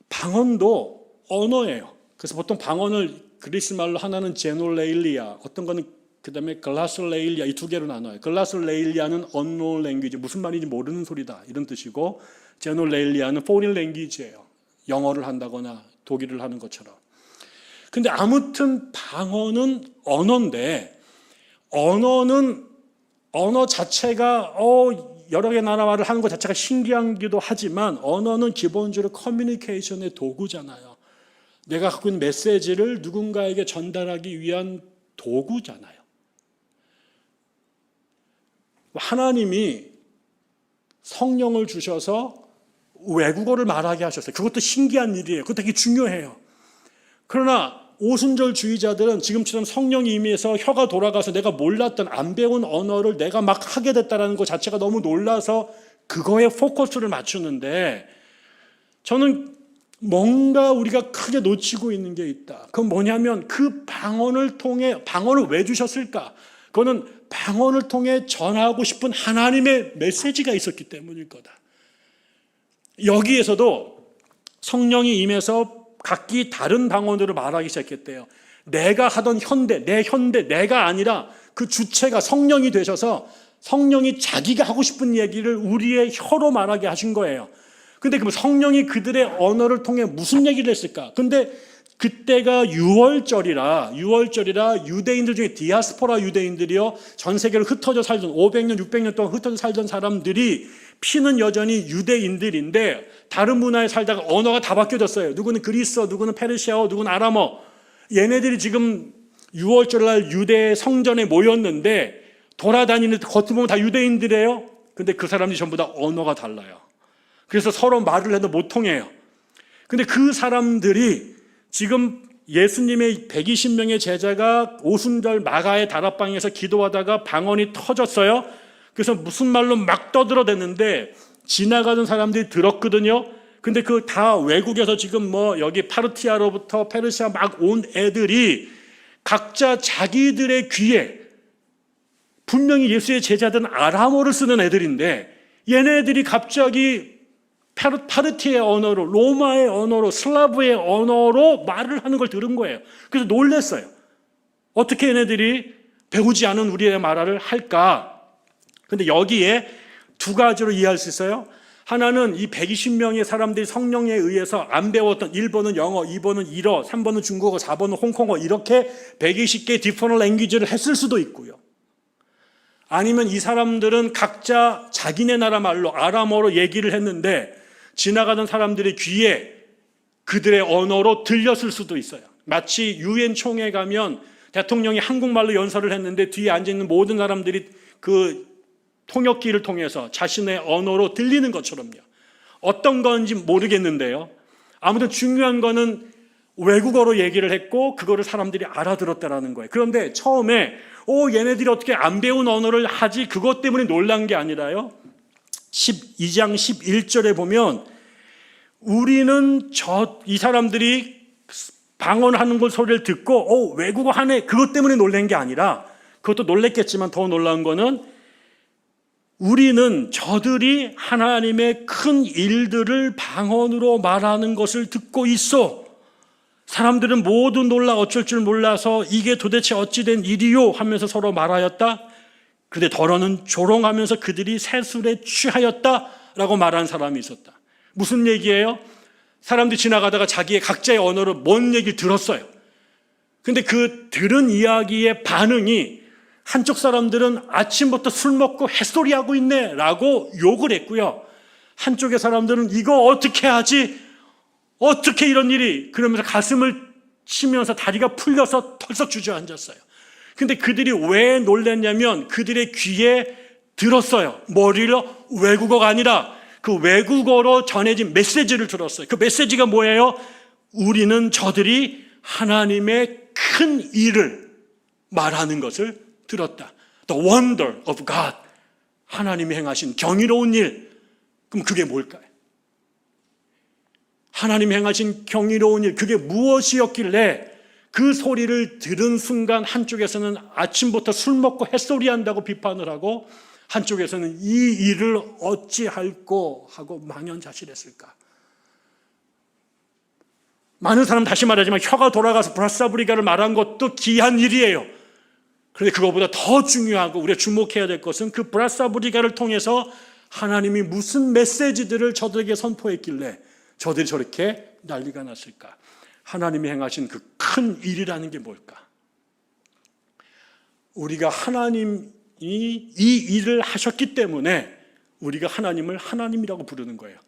방언도 언어예요. 그래서 보통 방언을 그리스 말로 하나는 제놀레일리아, 어떤 거는 그다음에 글라솔레일리아, 이 두 개로 나눠요. 글라솔레일리아는 unknown language, 무슨 말인지 모르는 소리다 이런 뜻이고, 제놀레일리아는 foreign language예요. 영어를 한다거나 독일을 하는 것처럼. 근데 아무튼 방언은 언어인데, 언어는 언어 자체가 여러 개 나라 말을 하는 것 자체가 신기하기도 하지만 언어는 기본적으로 커뮤니케이션의 도구잖아요. 내가 갖고 있는 메시지를 누군가에게 전달하기 위한 도구잖아요. 하나님이 성령을 주셔서 외국어를 말하게 하셨어요. 그것도 신기한 일이에요. 그것도 되게 중요해요. 그러나 오순절주의자들은 지금처럼 성령이 임해서 혀가 돌아가서 내가 몰랐던 안 배운 언어를 내가 막 하게 됐다는 것 자체가 너무 놀라서 그거에 포커스를 맞추는데, 저는 뭔가 우리가 크게 놓치고 있는 게 있다. 그건 뭐냐면 그 방언을 통해, 방언을 왜 주셨을까? 그거는 방언을 통해 전하고 싶은 하나님의 메시지가 있었기 때문일 거다. 여기에서도 성령이 임해서 각기 다른 방언으로 말하기 시작했대요. 내가 하던 내가 아니라 그 주체가 성령이 되셔서 성령이 자기가 하고 싶은 얘기를 우리의 혀로 말하게 하신 거예요. 근데 그럼 성령이 그들의 언어를 통해 무슨 얘기를 했을까? 근데 그때가 6월절이라 유대인들 중에 디아스포라 유대인들이요, 전 세계를 흩어져 살던 500년, 600년 동안 흩어져 살던 사람들이 피는 여전히 유대인들인데 다른 문화에 살다가 언어가 다 바뀌어졌어요. 누구는 그리스어, 누구는 페르시아어, 누구는 아람어. 얘네들이 지금 6월절날 유대 성전에 모였는데 돌아다니는데 겉으로 보면 다 유대인들이에요. 근데 그 사람들이 전부 다 언어가 달라요. 그래서 서로 말을 해도 못 통해요. 근데 그 사람들이 지금 예수님의 120명의 제자가 오순절 마가의 다락방에서 기도하다가 방언이 터졌어요. 그래서 무슨 말로 막 떠들어댔는데 지나가는 사람들이 들었거든요. 근데 그 다 외국에서 지금 뭐 여기 파르티아로부터 페르시아 막 온 애들이 각자 자기들의 귀에, 분명히 예수의 제자들은 아람어를 쓰는 애들인데 얘네들이 갑자기 파르티의 언어로, 로마의 언어로, 슬라브의 언어로 말을 하는 걸 들은 거예요. 그래서 놀랐어요. 어떻게 얘네들이 배우지 않은 우리의 말을 할까? 근데 여기에 두 가지로 이해할 수 있어요. 하나는 이 120명의 사람들이 성령에 의해서 안 배웠던 1번은 영어, 2번은 일어, 3번은 중국어, 4번은 홍콩어 이렇게 120개 디퍼런트 랭귀지를 했을 수도 있고요. 아니면 이 사람들은 각자 자기네 나라 말로 아람어로 얘기를 했는데 지나가던 사람들의 귀에 그들의 언어로 들렸을 수도 있어요. 마치 유엔 총회 가면 대통령이 한국말로 연설을 했는데 뒤에 앉아있는 모든 사람들이 그 통역기를 통해서 자신의 언어로 들리는 것처럼요. 어떤 건지 모르겠는데요. 아무튼 중요한 거는 외국어로 얘기를 했고 그거를 사람들이 알아들었다라는 거예요. 그런데 처음에 얘네들이 어떻게 안 배운 언어를 하지? 그것 때문에 놀란 게 아니라요. 12장 11절에 보면 우리는 이 사람들이 방언하는 걸 소리를 듣고 외국어 하네 그것 때문에 놀란 게 아니라 그것도 놀랬겠지만 더 놀라운 거는 우리는 저들이 하나님의 큰 일들을 방언으로 말하는 것을 듣고 있어. 사람들은 모두 놀라 어쩔 줄 몰라서 이게 도대체 어찌된 일이요 하면서 서로 말하였다. 그런데 더러는 조롱하면서 그들이 새술에 취하였다라고 말한 사람이 있었다. 무슨 얘기예요? 사람들이 지나가다가 자기의 각자의 언어로 뭔 얘기를 들었어요. 근데 그 들은 이야기의 반응이 한쪽 사람들은 아침부터 술 먹고 햇소리하고 있네 라고 욕을 했고요. 한쪽의 사람들은 이거 어떻게 하지? 어떻게 이런 일이? 그러면서 가슴을 치면서 다리가 풀려서 털썩 주저앉았어요. 근데 그들이 왜 놀랐냐면 그들의 귀에 들었어요. 머리로 외국어가 아니라 그 외국어로 전해진 메시지를 들었어요. 그 메시지가 뭐예요? 우리는 저들이 하나님의 큰 일을 말하는 것을 들었다. The wonder of God. 하나님이 행하신 경이로운 일. 그럼 그게 뭘까요? 하나님이 행하신 경이로운 일, 그게 무엇이었길래 그 소리를 들은 순간 한쪽에서는 아침부터 술 먹고 햇소리 한다고 비판을 하고 한쪽에서는 이 일을 어찌할꼬 하고 망연자실했을까? 많은 사람 다시 말하지만 혀가 돌아가서 브라사브리가를 말한 것도 귀한 일이에요. 그런데 그거보다 더 중요하고 우리가 주목해야 될 것은 그 브라사브리가를 통해서 하나님이 무슨 메시지들을 저들에게 선포했길래 저들이 저렇게 난리가 났을까? 하나님이 행하신 그 큰 일이라는 게 뭘까? 우리가 하나님이 이 일을 하셨기 때문에 우리가 하나님을 하나님이라고 부르는 거예요.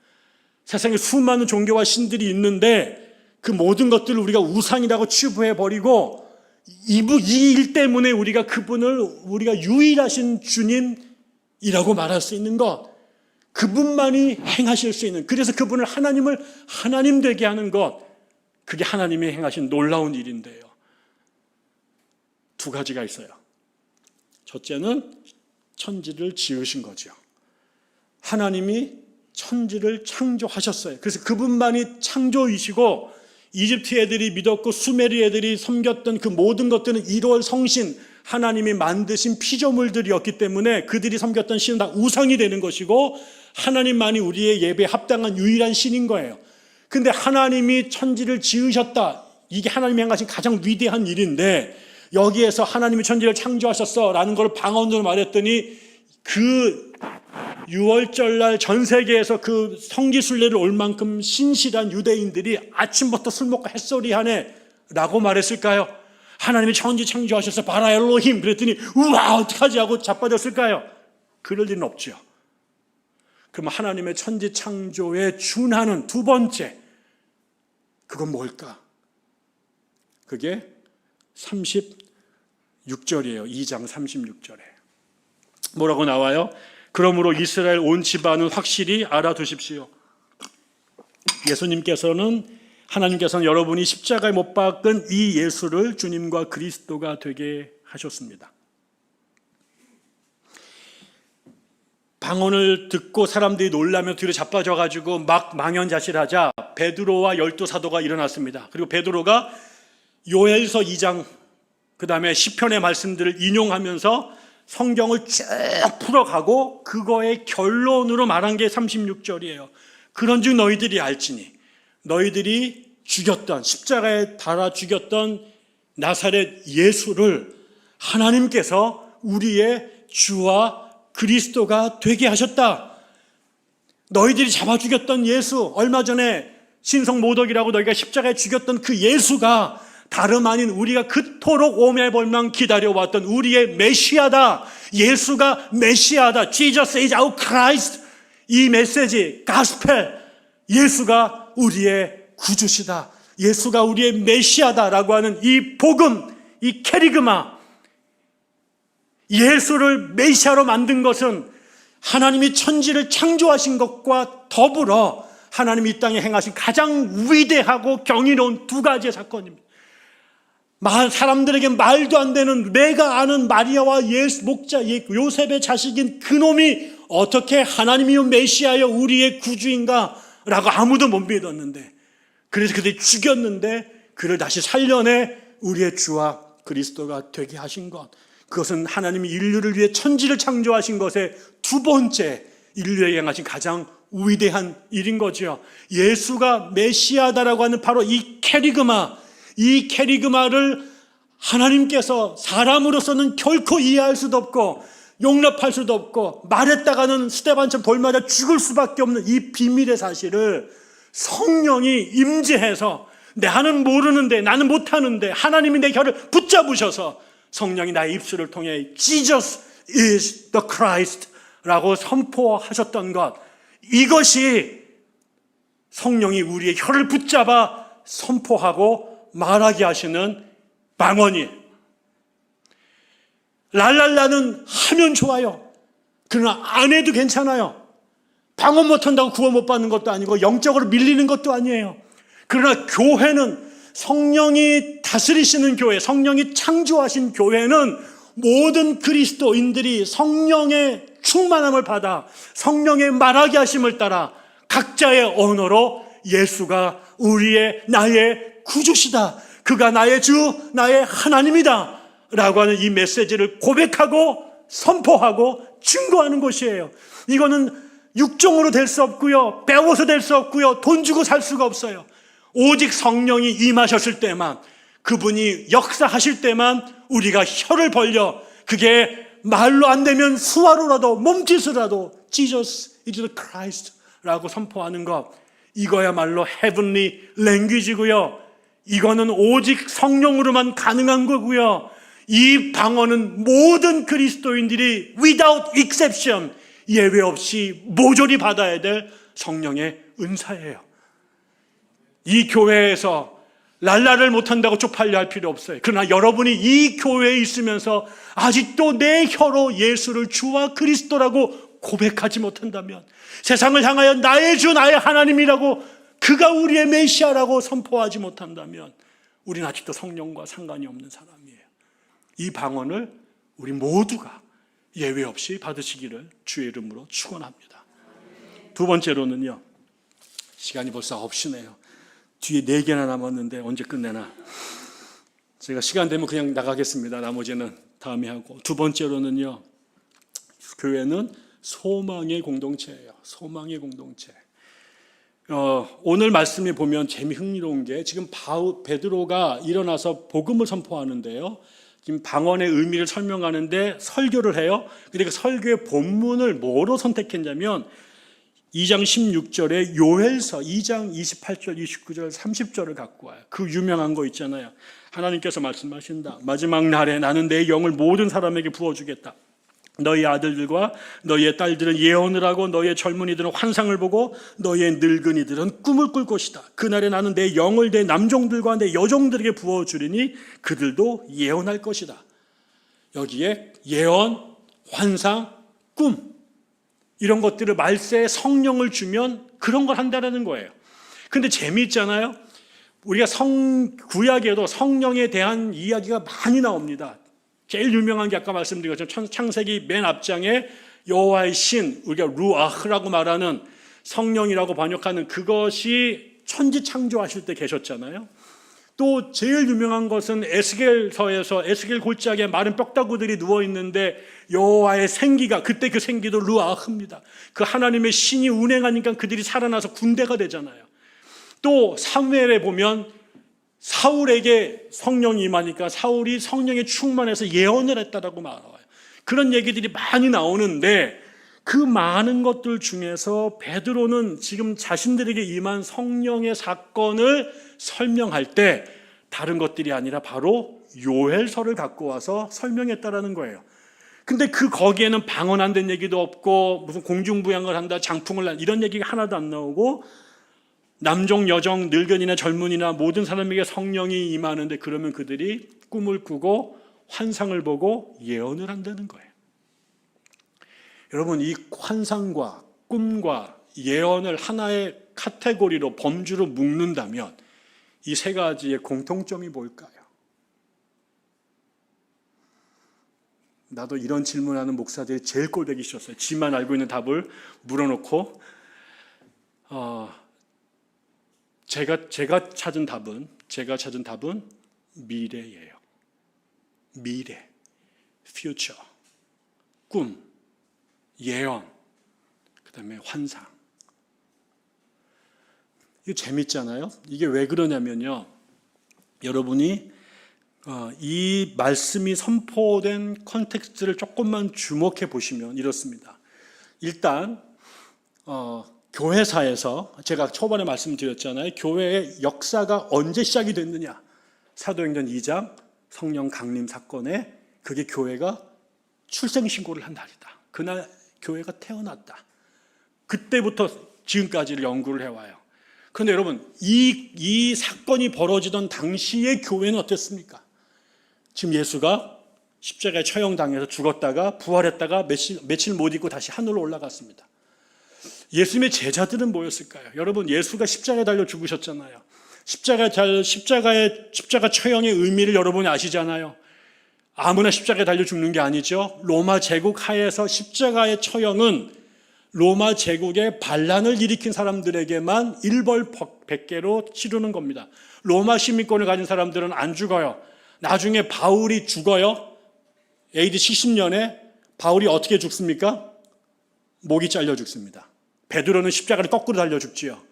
세상에 수많은 종교와 신들이 있는데 그 모든 것들을 우리가 우상이라고 치부해버리고 이 일 때문에 우리가 그분을 우리가 유일하신 주님이라고 말할 수 있는 것, 그분만이 행하실 수 있는, 그래서 그분을 하나님을 하나님 되게 하는 것, 그게 하나님이 행하신 놀라운 일인데요. 두 가지가 있어요. 첫째는 천지를 지으신 거죠. 하나님이 천지를 창조하셨어요. 그래서 그분만이 창조이시고 이집트 애들이 믿었고 수메르 애들이 섬겼던 그 모든 것들은 1월 성신, 하나님이 만드신 피조물들이었기 때문에 그들이 섬겼던 신은 다 우상이 되는 것이고 하나님만이 우리의 예배에 합당한 유일한 신인 거예요. 근데 하나님이 천지를 지으셨다. 이게 하나님이 행하신 가장 위대한 일인데 여기에서 하나님이 천지를 창조하셨어라는 걸 방언으로 말했더니 그 6월절날 전 세계에서 그 성지순례를 올 만큼 신실한 유대인들이 아침부터 술 먹고 햇소리하네 라고 말했을까요? 하나님이 천지 창조하셔서 바라 엘로힘 그랬더니 우와 어떡하지 하고 자빠졌을까요? 그럴 일은 없죠. 그럼 하나님의 천지 창조에 준하는 두 번째, 그건 뭘까? 그게 36절이에요. 2장 36절에 뭐라고 나와요? 그러므로 이스라엘 온 집안은 확실히 알아두십시오. 하나님께서는 여러분이 십자가에 못 박은 이 예수를 주님과 그리스도가 되게 하셨습니다. 방언을 듣고 사람들이 놀라며 뒤로 자빠져가지고 막 망연자실하자 베드로와 12사도가 일어났습니다. 그리고 베드로가 요엘서 2장 그 다음에 시편의 말씀들을 인용하면서 성경을 쭉 풀어가고 그거의 결론으로 말한 게 36절이에요. 그런즉 너희들이 알지니 너희들이 죽였던 십자가에 달아 죽였던 나사렛 예수를 하나님께서 우리의 주와 그리스도가 되게 하셨다. 너희들이 잡아 죽였던 예수, 얼마 전에 신성 모독이라고 너희가 십자가에 죽였던 그 예수가 다름 아닌 우리가 그토록 오매벌망 기다려왔던 우리의 메시아다. 예수가 메시아다. Jesus is our Christ. 이 메시지, 가스펠, 예수가 우리의 구주시다. 예수가 우리의 메시아다라고 하는 이 복음, 이 캐리그마, 예수를 메시아로 만든 것은 하나님이 천지를 창조하신 것과 더불어 하나님이 이 땅에 행하신 가장 위대하고 경이로운 두 가지의 사건입니다. 사람들에게 말도 안 되는, 내가 아는 마리아와 목자 요셉의 자식인 그놈이 어떻게 하나님이요 메시아여 우리의 구주인가 라고 아무도 못 믿었는데, 그래서 그들이 죽였는데 그를 다시 살려내 우리의 주와 그리스도가 되게 하신 것, 그것은 하나님이 인류를 위해 천지를 창조하신 것의 두 번째, 인류에 행하신 가장 위대한 일인 거죠. 예수가 메시아다라고 하는 바로 이 캐리그마, 이 캐리그마를 하나님께서 사람으로서는 결코 이해할 수도 없고 용납할 수도 없고, 말했다가는 스데반처럼 돌 맞아 죽을 수밖에 없는 이 비밀의 사실을 성령이 임재해서, 나는 모르는데, 나는 못하는데 하나님이 내 혀를 붙잡으셔서 성령이 나의 입술을 통해 Jesus is the Christ 라고 선포하셨던 것, 이것이 성령이 우리의 혀를 붙잡아 선포하고 말하게 하시는 방언이에요. 랄랄라는 하면 좋아요. 그러나 안 해도 괜찮아요. 방언 못한다고 구원 못 받는 것도 아니고 영적으로 밀리는 것도 아니에요. 그러나 교회는, 성령이 다스리시는 교회, 성령이 창조하신 교회는 모든 그리스도인들이 성령의 충만함을 받아 성령의 말하게 하심을 따라 각자의 언어로 예수가 나의 구주시다, 그가 나의 주, 나의 하나님이다 라고 하는 이 메시지를 고백하고 선포하고 증거하는 것이에요. 이거는 육종으로 될 수 없고요, 배워서 될 수 없고요, 돈 주고 살 수가 없어요. 오직 성령이 임하셨을 때만, 그분이 역사하실 때만 우리가 혀를 벌려, 그게 말로 안 되면 수화로라도 몸짓으로라도 Jesus is the Christ 라고 선포하는 것, 이거야말로 heavenly language고요. 이거는 오직 성령으로만 가능한 거고요. 이 방언은 모든 그리스도인들이 without exception, 예외 없이 모조리 받아야 될 성령의 은사예요. 이 교회에서 랄라를 못한다고 쪽팔려 할 필요 없어요. 그러나 여러분이 이 교회에 있으면서 아직도 내 혀로 예수를 주와 그리스도라고 고백하지 못한다면, 세상을 향하여 나의 주, 나의 하나님이라고, 그가 우리의 메시아라고 선포하지 못한다면 우리는 아직도 성령과 상관이 없는 사람이에요. 이 방언을 우리 모두가 예외 없이 받으시기를 주의 이름으로 축원합니다. 두 번째로는요, 시간이 벌써 9시네요. 뒤에 4개나 남았는데 언제 끝내나. 제가 시간 되면 그냥 나가겠습니다. 나머지는 다음에 하고. 두 번째로는요, 교회는 소망의 공동체예요. 소망의 공동체. 오늘 말씀에 보면 흥미로운 게, 지금 베드로가 일어나서 복음을 선포하는데요, 지금 방언의 의미를 설명하는데 설교를 해요. 근데 그 설교의 본문을 뭐로 선택했냐면 2장 16절에 요엘서 2장 28절, 29절, 30절을 갖고 와요. 그 유명한 거 있잖아요. 하나님께서 말씀하신다. 마지막 날에 나는 내 영을 모든 사람에게 부어주겠다. 너희 아들들과 너희의 딸들은 예언을 하고 너희의 젊은이들은 환상을 보고 너희의 늙은이들은 꿈을 꿀 것이다. 그날에 나는 내 영을 내 남종들과 내 여종들에게 부어주리니 그들도 예언할 것이다. 여기에 예언, 환상, 꿈, 이런 것들을 말세에 성령을 주면 그런 걸 한다는 거예요. 근데 재미있잖아요. 우리가 구약에도 성령에 대한 이야기가 많이 나옵니다. 제일 유명한 게 아까 말씀드린 것처럼 창세기 맨 앞장에 여호와의 신, 우리가 루아흐라고 말하는 성령이라고 번역하는 그것이 천지 창조하실 때 계셨잖아요. 또 제일 유명한 것은 에스겔서에서 에스겔 골짜기에 마른 뼈다구들이 누워있는데 여호와의 생기가, 그때 그 생기도 루아흐입니다. 그 하나님의 신이 운행하니까 그들이 살아나서 군대가 되잖아요. 또 사무엘에 보면 사울에게 성령이 임하니까 사울이 성령에 충만해서 예언을 했다라고 말해요. 그런 얘기들이 많이 나오는데 그 많은 것들 중에서 베드로는 지금 자신들에게 임한 성령의 사건을 설명할 때 다른 것들이 아니라 바로 요엘서를 갖고 와서 설명했다라는 거예요. 근데 거기에는 방언한다는 얘기도 없고 무슨 공중부양을 한다, 장풍을 한다 이런 얘기가 하나도 안 나오고 남종, 여종, 늙은이나 젊은이나 모든 사람에게 성령이 임하는데 그러면 그들이 꿈을 꾸고 환상을 보고 예언을 한다는 거예요. 여러분, 이 환상과 꿈과 예언을 하나의 카테고리로 범주로 묶는다면 이 세 가지의 공통점이 뭘까요? 나도 이런 질문하는 목사들이 제일 꼴보기 싫었어요. 지만 알고 있는 답을 물어놓고 제가 찾은 답은 미래예요. 미래, future, 꿈, 예언, 그다음에 환상. 이거 재밌잖아요. 이게 왜 그러냐면요, 여러분이 이 말씀이 선포된 컨텍스트를 조금만 주목해 보시면 이렇습니다. 일단 교회사에서 제가 초반에 말씀드렸잖아요. 교회의 역사가 언제 시작이 됐느냐. 사도행전 2장 성령 강림 사건에 그게 교회가 출생신고를 한 날이다. 그날 교회가 태어났다. 그때부터 지금까지를 연구를 해와요. 그런데 여러분, 이 사건이 벌어지던 당시의 교회는 어땠습니까? 지금 예수가 십자가에 처형당해서 죽었다가 부활했다가 며칠 못 있고 다시 하늘로 올라갔습니다. 예수님의 제자들은 뭐였을까요? 여러분, 예수가 십자가에 달려 죽으셨잖아요. 십자가 처형의 의미를 여러분이 아시잖아요. 아무나 십자가에 달려 죽는 게 아니죠. 로마 제국 하에서 십자가의 처형은 로마 제국의 반란을 일으킨 사람들에게만 일벌백계로 치르는 겁니다. 로마 시민권을 가진 사람들은 안 죽어요. 나중에 바울이 죽어요. AD 70년에 바울이 어떻게 죽습니까? 목이 잘려 죽습니다. 베드로는 십자가를 거꾸로 달려 죽지요.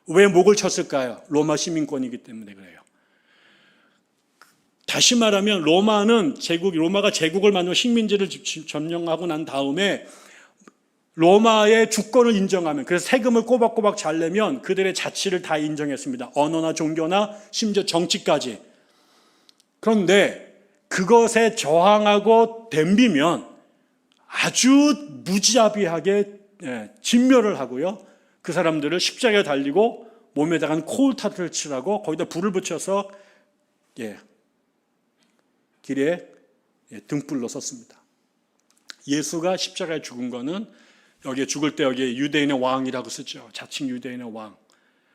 왜 목을 쳤을까요? 로마 시민권이기 때문에 그래요. 다시 말하면 로마가 제국을 만들어 식민지를 점령하고 난 다음에 로마의 주권을 인정하면, 그래서 세금을 꼬박꼬박 잘 내면 그들의 자치를 다 인정했습니다. 언어나 종교나 심지어 정치까지. 그런데 그것에 저항하고 덤비면 아주 무지아비하게 진멸을 하고요. 그 사람들을 십자가에 달리고 몸에다가 코울타트를 칠하고 거기다 불을 붙여서 길에 등불로 썼습니다. 예수가 십자가에 죽은 거는 여기에 죽을 때 여기에 유대인의 왕이라고 쓰죠. 자칭 유대인의 왕.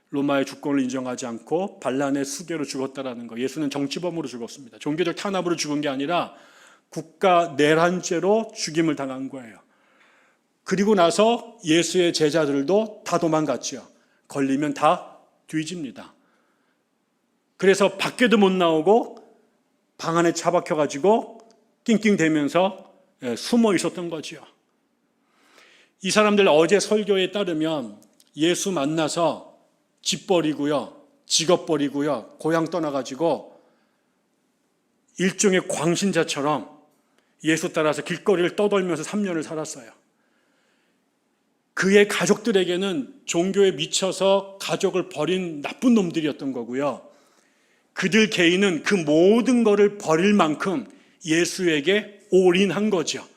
로마의 주권을 인정하지 않고 반란의 수괴로 죽었다라는 거. 예수는 정치범으로 죽었습니다. 종교적 탄압으로 죽은 게 아니라 국가 내란죄로 죽임을 당한 거예요. 그리고 나서 예수의 제자들도 다 도망갔죠. 걸리면 다 뒤집니다. 그래서 밖에도 못 나오고 방 안에 처박혀가지고 낑낑대면서 숨어 있었던 거죠. 이 사람들 어제 설교에 따르면 예수 만나서 집 버리고요, 직업 버리고요, 고향 떠나가지고 일종의 광신자처럼 예수 따라서 길거리를 떠돌면서 3년을 살았어요. 그의 가족들에게는 종교에 미쳐서 가족을 버린 나쁜 놈들이었던 거고요. 그들 개인은 그 모든 것을 버릴 만큼 예수에게 올인한 거죠.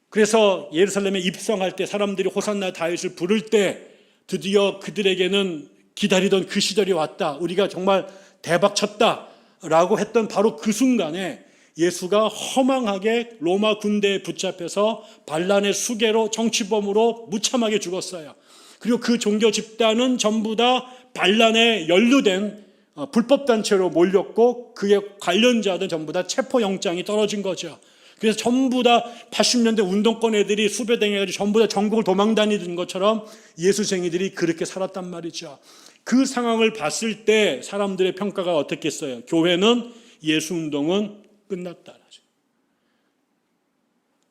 그래서 예루살렘에 입성할 때 사람들이 호산나 다윗을 부를 때 드디어 그들에게는 기다리던 그 시절이 왔다. 우리가 정말 대박 쳤다라고 했던 바로 그 순간에 예수가 허망하게 로마 군대에 붙잡혀서 반란의 수괴로 정치범으로 무참하게 죽었어요. 그리고 그 종교 집단은 전부 다 반란에 연루된 불법단체로 몰렸고 그의 관련자들 전부 다 체포영장이 떨어진 거죠. 그래서 전부 다 80년대 운동권 애들이 수배당해가지고 전부 다 전국을 도망다니는 것처럼 예수쟁이들이 그렇게 살았단 말이죠. 그 상황을 봤을 때 사람들의 평가가 어떻겠어요? 교회는 예수운동은 끝났다.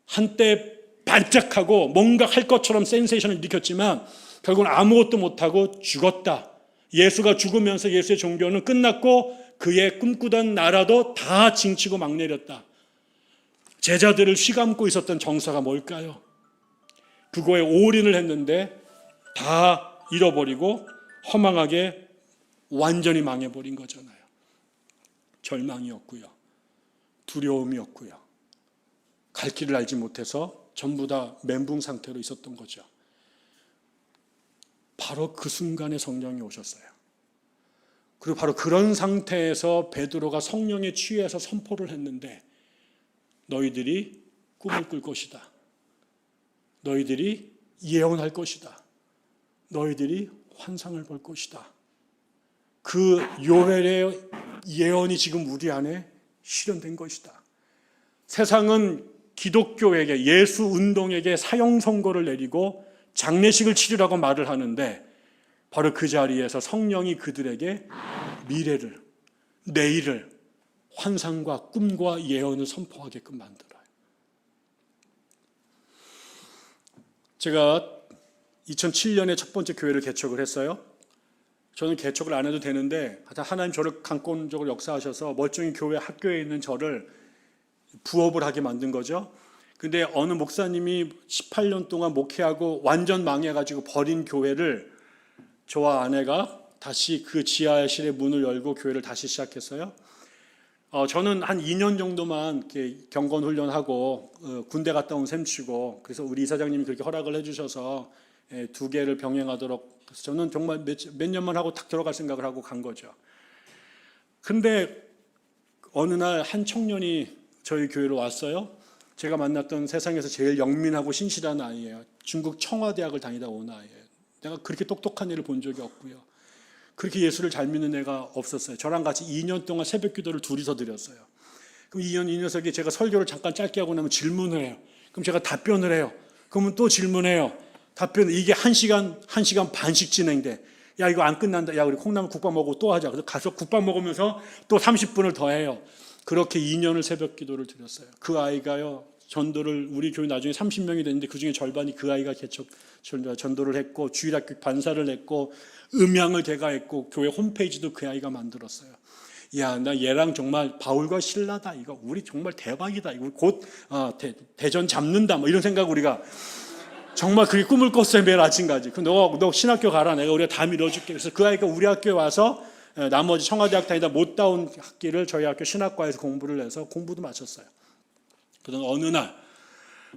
한때 반짝하고 뭔가 할 것처럼 센세이션을 일으켰지만 결국은 아무것도 못하고 죽었다. 예수가 죽으면서 예수의 종교는 끝났고 그의 꿈꾸던 나라도 다 징치고 막 내렸다. 제자들을 휘감고 있었던 정사가 뭘까요? 그거에 올인을 했는데 다 잃어버리고 허망하게 완전히 망해버린 거잖아요. 절망이었고요. 두려움이었고요. 갈 길을 알지 못해서 전부 다 멘붕 상태로 있었던 거죠. 바로 그 순간에 성령이 오셨어요. 그리고 바로 그런 상태에서 베드로가 성령에 취해서 선포를 했는데 너희들이 꿈을 꿀 것이다. 너희들이 예언할 것이다. 너희들이 환상을 볼 것이다. 그 요엘의 예언이 지금 우리 안에 실현된 것이다. 세상은 기독교에게, 예수 운동에게 사형 선고를 내리고 장례식을 치르라고 말을 하는데 바로 그 자리에서 성령이 그들에게 미래를, 내일을, 환상과 꿈과 예언을 선포하게끔 만들어요. 제가 2007년에 첫 번째 교회를 개척을 했어요. 저는 개척을 안 해도 되는데 하나님 저를 강권적으로 역사하셔서 멀쩡히 교회 학교에 있는 저를 부업을 하게 만든 거죠. 근데 어느 목사님이 18년 동안 목회하고 완전 망해가지고 버린 교회를 저와 아내가 다시 그 지하실의 문을 열고 교회를 다시 시작했어요. 저는 한 2년 정도만 이렇게 경건 훈련하고 군대 갔다 온 셈치고, 그래서 우리 이사장님이 그렇게 허락을 해주셔서 2개를 병행하도록, 그래서 저는 정말 몇 년만 하고 탁 들어갈 생각을 하고 간 거죠. 근데 어느 날 한 청년이 저희 교회로 왔어요. 제가 만났던 세상에서 제일 영민하고 신실한 아이예요. 중국 청와대학을 다니다 온 아이예요. 내가 그렇게 똑똑한 애를 본 적이 없고요. 그렇게 예수를 잘 믿는 애가 없었어요. 저랑 같이 2년 동안 새벽 기도를 둘이서 드렸어요. 그럼 이 녀석이 제가 설교를 잠깐 짧게 하고 나면 질문을 해요. 그럼 제가 답변을 해요. 그러면 또 질문해요. 이게 1시간 반씩 진행돼. 야, 이거 안 끝난다. 야, 우리 콩나물 국밥 먹고 또 하자. 그래서 가서 국밥 먹으면서 또 30분을 더 해요. 그렇게 2년을 새벽 기도를 드렸어요. 그 아이가요, 전도를, 우리 교회 나중에 30명이 됐는데 그 중에 절반이 그 아이가 전도를 했고, 주일학교 반사를 했고, 음향을 걔가 했고, 교회 홈페이지도 그 아이가 만들었어요. 야, 나 얘랑 정말 바울과 신라다. 이거 우리 정말 대박이다. 이거 곧 대전 잡는다. 뭐 이런 생각 우리가 정말 그게 꿈을 꿨어요. 매일 아침까지. 너 신학교 가라. 우리가 다 밀어줄게. 그래서 그 아이가 우리 학교에 와서 나머지 청와대학 다니다 못 따온 학기를 저희 학교 신학과에서 공부를 해서 공부도 마쳤어요. 그러던 어느 날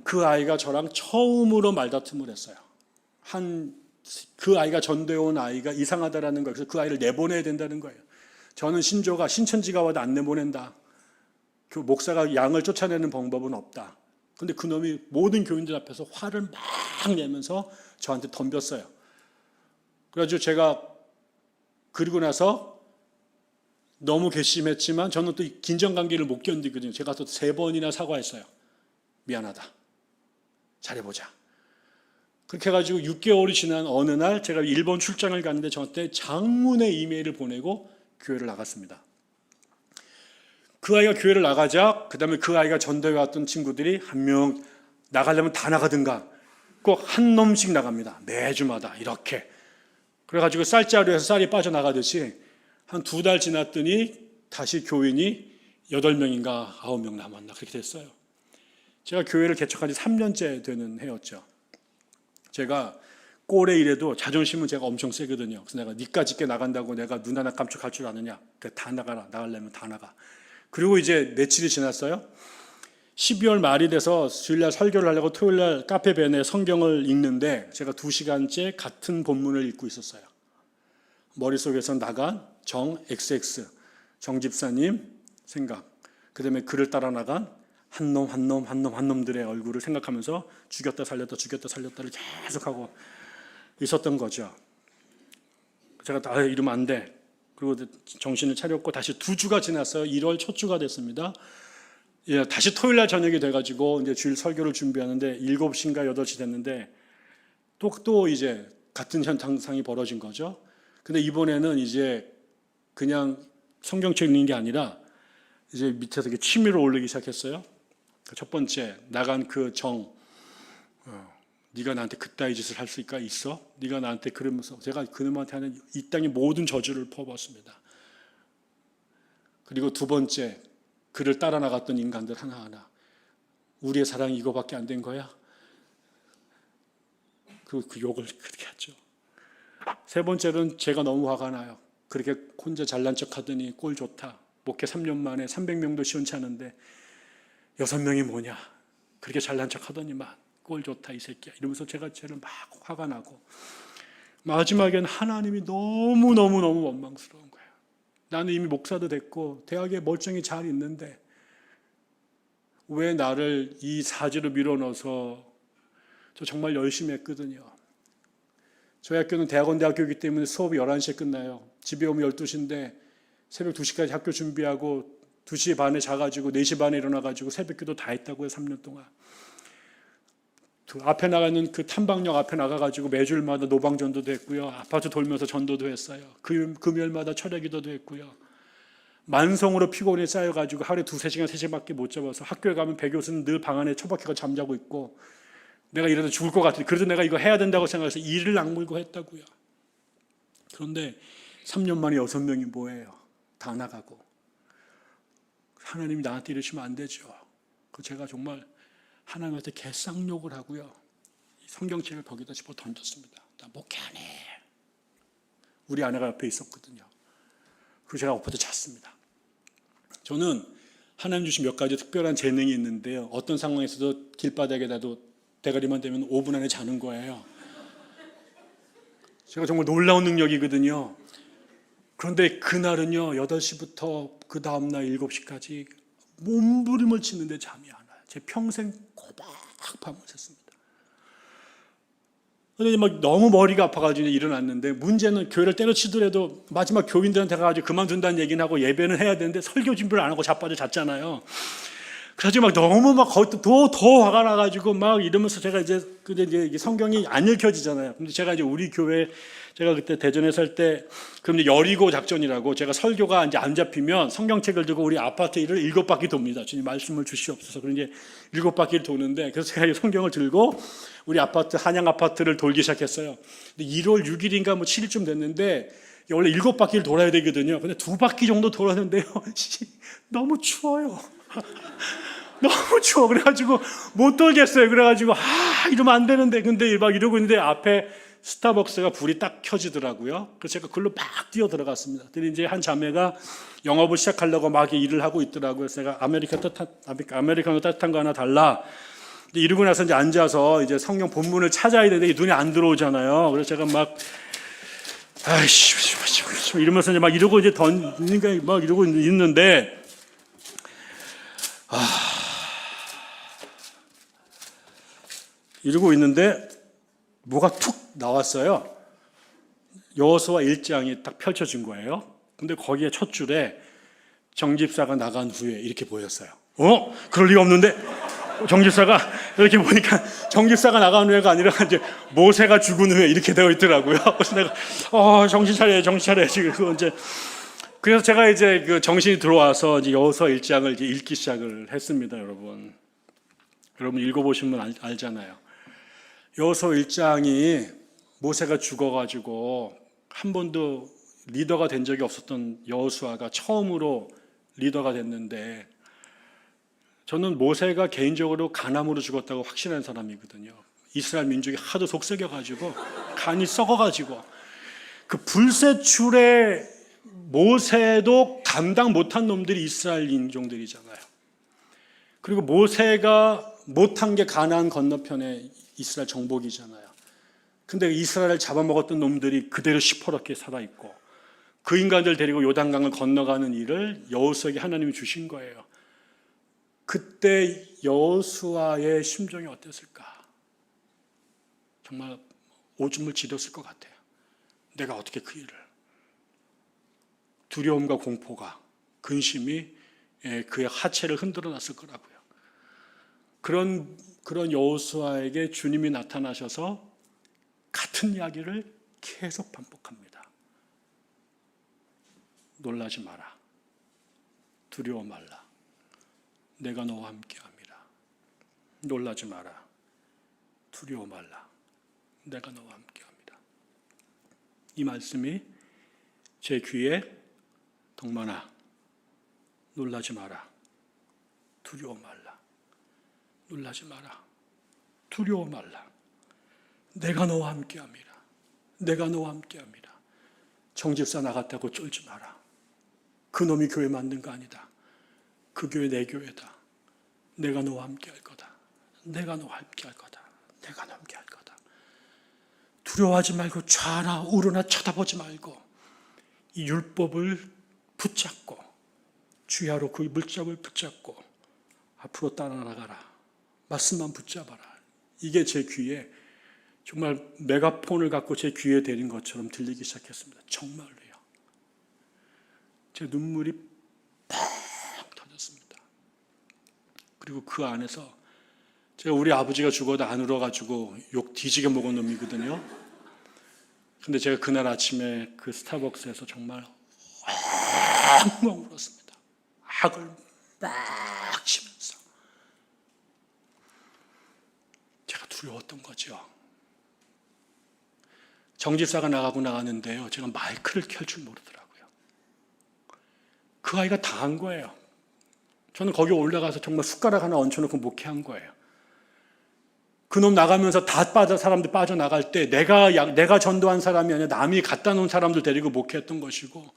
그 아이가 저랑 처음으로 말다툼을 했어요. 그 아이가 전도해 온 아이가 이상하다라는 거예요. 그래서 그 아이를 내보내야 된다는 거예요. 저는 신조가 신천지가 와도 안 내보낸다. 그 목사가 양을 쫓아내는 방법은 없다. 근데 그 놈이 모든 교인들 앞에서 화를 막 내면서 저한테 덤볐어요. 그래가지고 제가 그리고 나서 너무 괘씸했지만 저는 또 긴장관계를 못 견디거든요. 제가 또 3번이나 사과했어요. 미안하다. 잘해보자. 그렇게 해가지고 6개월이 지난 어느 날 제가 일본 출장을 갔는데 저한테 장문의 이메일을 보내고 교회를 나갔습니다. 그 아이가 교회를 나가자 그 다음에 그 아이가 전도해 왔던 친구들이 한 명 나가려면 다 나가든가 꼭 한 놈씩 나갑니다. 매주마다 이렇게. 그래가지고 쌀자루에서 쌀이 빠져나가듯이 한 2달 지났더니 다시 교인이 8명인가 9명 남았나 그렇게 됐어요. 제가 교회를 개척한 지 3년째 되는 해였죠. 제가 꼴에 이래도 자존심은 제가 엄청 세거든요. 그래서 내가 니까짓 게 나간다고 내가 눈 하나 깜짝할 줄 아느냐. 다 나가라. 나가려면 다 나가. 그리고 이제 며칠이 지났어요. 12월 말이 돼서 주일날 설교를 하려고 토요일날 카페벤에 성경을 읽는데 제가 2시간째 같은 본문을 읽고 있었어요. 머릿속에서 나간 XX 정 집사님 생각, 그 다음에 그를 따라 나간 한 놈들의 얼굴을 생각하면서 죽였다 살렸다를 계속하고 있었던 거죠. 제가 이러면 안 돼. 그리고 정신을 차렸고 다시 2주가 지났어요. 1월 첫 주가 됐습니다. 예, 다시 토요일날 저녁이 돼가지고 이제 주일 설교를 준비하는데 7시인가 8시 됐는데 또 이제 같은 현상이 벌어진 거죠. 근데 이번에는 이제 그냥 성경책 읽는 게 아니라 이제 밑에서 이렇게 취미로 올리기 시작했어요. 첫 번째 나간 그 네가 나한테 그따위 짓을 할 수가 있어? 네가 나한테 그러면서 제가 그놈한테 하는 이 땅의 모든 저주를 퍼부었습니다. 그리고 두 번째, 그를 따라 나갔던 인간들 하나하나. 우리의 사랑이 이거밖에 안 된 거야? 그 욕을 그렇게 하죠. 세 번째는 제가 너무 화가 나요. 그렇게 혼자 잘난 척 하더니 꼴 좋다. 목회 3년 만에 300명도 시원치 않은데 6명이 뭐냐. 그렇게 잘난 척 하더니만 꼴 좋다 이 새끼야. 이러면서 제가 쟤를 막 화가 나고 마지막엔 하나님이 너무너무 원망스러운 거예요. 나는 이미 목사도 됐고 대학에 멀쩡히 잘 있는데 왜 나를 이 사지로 밀어넣어서 저 정말 열심히 했거든요. 저희 학교는 대학원대학교이기 때문에 수업이 11시에 끝나요. 집에 오면 12시인데 새벽 2시까지 학교 준비하고 2시 반에 자가지고 4시 반에 일어나가지고 새벽기도 다 했다고요. 3년 동안. 앞에 나가는 그 탐방역 앞에 나가가지고 매주일마다 노방전도도 했고요. 아파트 돌면서 전도도 했어요. 금요일마다 철야기도도 했고요. 만성으로 피곤에 쌓여가지고 하루에 2-3시간, 3시간밖에 못 잡아서 학교에 가면 배교수는 늘 방 안에 처박혀가 잠자고 있고 내가 이러다 죽을 것 같으니 그래도 내가 이거 해야 된다고 생각해서 이를 악물고 했다고요. 그런데 3년 만에 6명이 뭐예요? 다 나가고 하나님이 나한테 이러시면 안 되죠. 제가 정말 하나님한테 개쌍욕을 하고요. 성경책을 거기다 집어 던졌습니다. 나 목회 안 해. 우리 아내가 옆에 있었거든요. 그리고 제가 엎어져 잤습니다. 저는 하나님 주신 몇 가지 특별한 재능이 있는데요. 어떤 상황에서도 길바닥에다도 대가리만 대면 5분 안에 자는 거예요. 제가 정말 놀라운 능력이거든요. 그런데 그날은요, 8시부터 그 다음날 7시까지 몸부림을 치는데 잠이 안 와요. 제 평생 꼬박 밤을 샜습니다. 근데 막 너무 머리가 아파가지고 일어났는데 문제는 교회를 때려치더라도 마지막 교인들한테 가가지고 그만둔다는 얘기는 하고 예배는 해야 되는데 설교 준비를 안 하고 자빠져 잤잖아요. 그래서 막 너무 막 더 화가 나가지고 막 이러면서 제가 근데 이제 성경이 안 읽혀지잖아요. 근데 제가 이제 우리 교회 제가 그때 대전에 살 때 그럼 이제 여리고 작전이라고 제가 설교가 이제 안 잡히면 성경책을 들고 우리 아파트 일을 7바퀴 돕니다. 주님 말씀을 주시옵소서. 그럼 이제 7바퀴를 도는데 그래서 제가 성경을 들고 우리 아파트 한양 아파트를 돌기 시작했어요. 근데 1월 6일인가 뭐 7일쯤 됐는데 원래 7바퀴를 돌아야 되거든요. 근데 2바퀴 정도 돌았는데요. 너무 추워요. 너무 추워. 그래가지고 못 돌겠어요. 그래가지고 이러면 안 되는데 근데 막 이러고 있는데 앞에 스타벅스가 불이 딱 켜지더라고요. 그래서 제가 글로 막 뛰어 들어갔습니다. 근데 이제 한 자매가 영업을 시작하려고 막 일을 하고 있더라고요. 그래서 제가 아메리카노 따뜻한 거 하나 달라. 근데 이러고 나서 이제 앉아서 이제 성경 본문을 찾아야 되는데 눈에 안 들어오잖아요. 그래서 제가 막 이러면서 이제 막 이러고 이제 막 이러고 있는데 이러고 있는데 뭐가 툭 나왔어요. 여호수아 1장이 딱 펼쳐진 거예요. 근데 거기에 첫 줄에 정집사가 나간 후에 이렇게 보였어요. 그럴 리가 없는데 정집사가 이렇게 보니까 정집사가 나간 후에가 아니라 이제 모세가 죽은 후에 이렇게 되어 있더라고요. 그래서 내가 정신 차려 지금 이제 그래서 제가 이제 그 정신이 들어와서 이제 여호수아 1장을 이제 읽기 시작을 했습니다, 여러분. 여러분 읽어보시면 알잖아요. 여호수아 1장이 모세가 죽어가지고 한 번도 리더가 된 적이 없었던 여호수아가 처음으로 리더가 됐는데 저는 모세가 개인적으로 간암으로 죽었다고 확신하는 사람이거든요. 이스라엘 민족이 하도 속썩여가지고 간이 썩어가지고 그 불세출에 모세도 감당 못한 놈들이 이스라엘 인종들이잖아요. 그리고 모세가 못한 게 가나안 건너편에 이스라엘 정복이잖아요. 근데 이스라엘을 잡아먹었던 놈들이 그대로 시퍼렇게 살아있고 그 인간들 데리고 요단강을 건너가는 일을 여호수아에게 하나님이 주신 거예요. 그때 여호수아의 심정이 어땠을까? 정말 오줌을 지렸을 것 같아요. 내가 어떻게 그 일을. 두려움과 공포가, 근심이 그의 하체를 흔들어 놨을 거라고요. 그런 여호수아에게 주님이 나타나셔서 같은 이야기를 계속 반복합니다. 놀라지 마라. 두려워 말라. 내가 너와 함께함이라. 놀라지 마라. 두려워 말라. 내가 너와 함께합니다. 이 말씀이 제 귀에 덕만아 놀라지 마라. 두려워 말라. 놀라지 마라. 두려워 말라. 내가 너와 함께함이라. 내가 너와 함께함이라. 정집사 나갔다고 쫄지 마라. 그놈이 교회 만든 거 아니다. 그 교회 내 교회다. 내가 너와 함께할 거다. 내가 너와 함께할 거다. 내가 너와 함께할 거다. 두려워하지 말고 좌나 우로나 쳐다보지 말고 이 율법을 붙잡고 주야로 그 물잡을 붙잡고 앞으로 따라나가라. 말씀만 붙잡아라. 이게 제 귀에 정말 메가폰을 갖고 제 귀에 대는 것처럼 들리기 시작했습니다. 정말로요. 제 눈물이 펑 터졌습니다. 그리고 그 안에서 제가 우리 아버지가 죽어도 안 울어가지고 욕 뒤지게 먹은 놈이거든요. 근데 제가 그날 아침에 그 스타벅스에서 정말 엉엉 울었습니다. 악을 막 치면서. 제가 두려웠던 거죠. 정집사가 나가는데요. 제가 마이크를 켤 줄 모르더라고요. 그 아이가 다 한 거예요. 저는 거기 올라가서 정말 숟가락 하나 얹혀놓고 목회한 거예요. 그놈 나가면서 사람들 빠져나갈 때 내가 전도한 사람이 아니라 남이 갖다 놓은 사람들 데리고 목회했던 것이고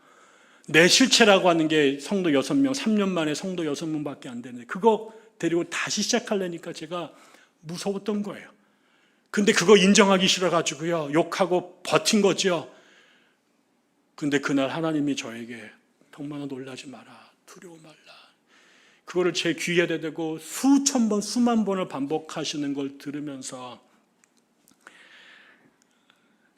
내 실체라고 하는 게 성도 6명, 3년 만에 성도 6명밖에 안 되는데 그거 데리고 다시 시작하려니까 제가 무서웠던 거예요. 근데 그거 인정하기 싫어가지고요. 욕하고 버틴 거죠. 근데 그날 하나님이 저에게 동만아 놀라지 마라. 두려워 말라. 그거를 제 귀에 대고 수천 번, 수만 번을 반복하시는 걸 들으면서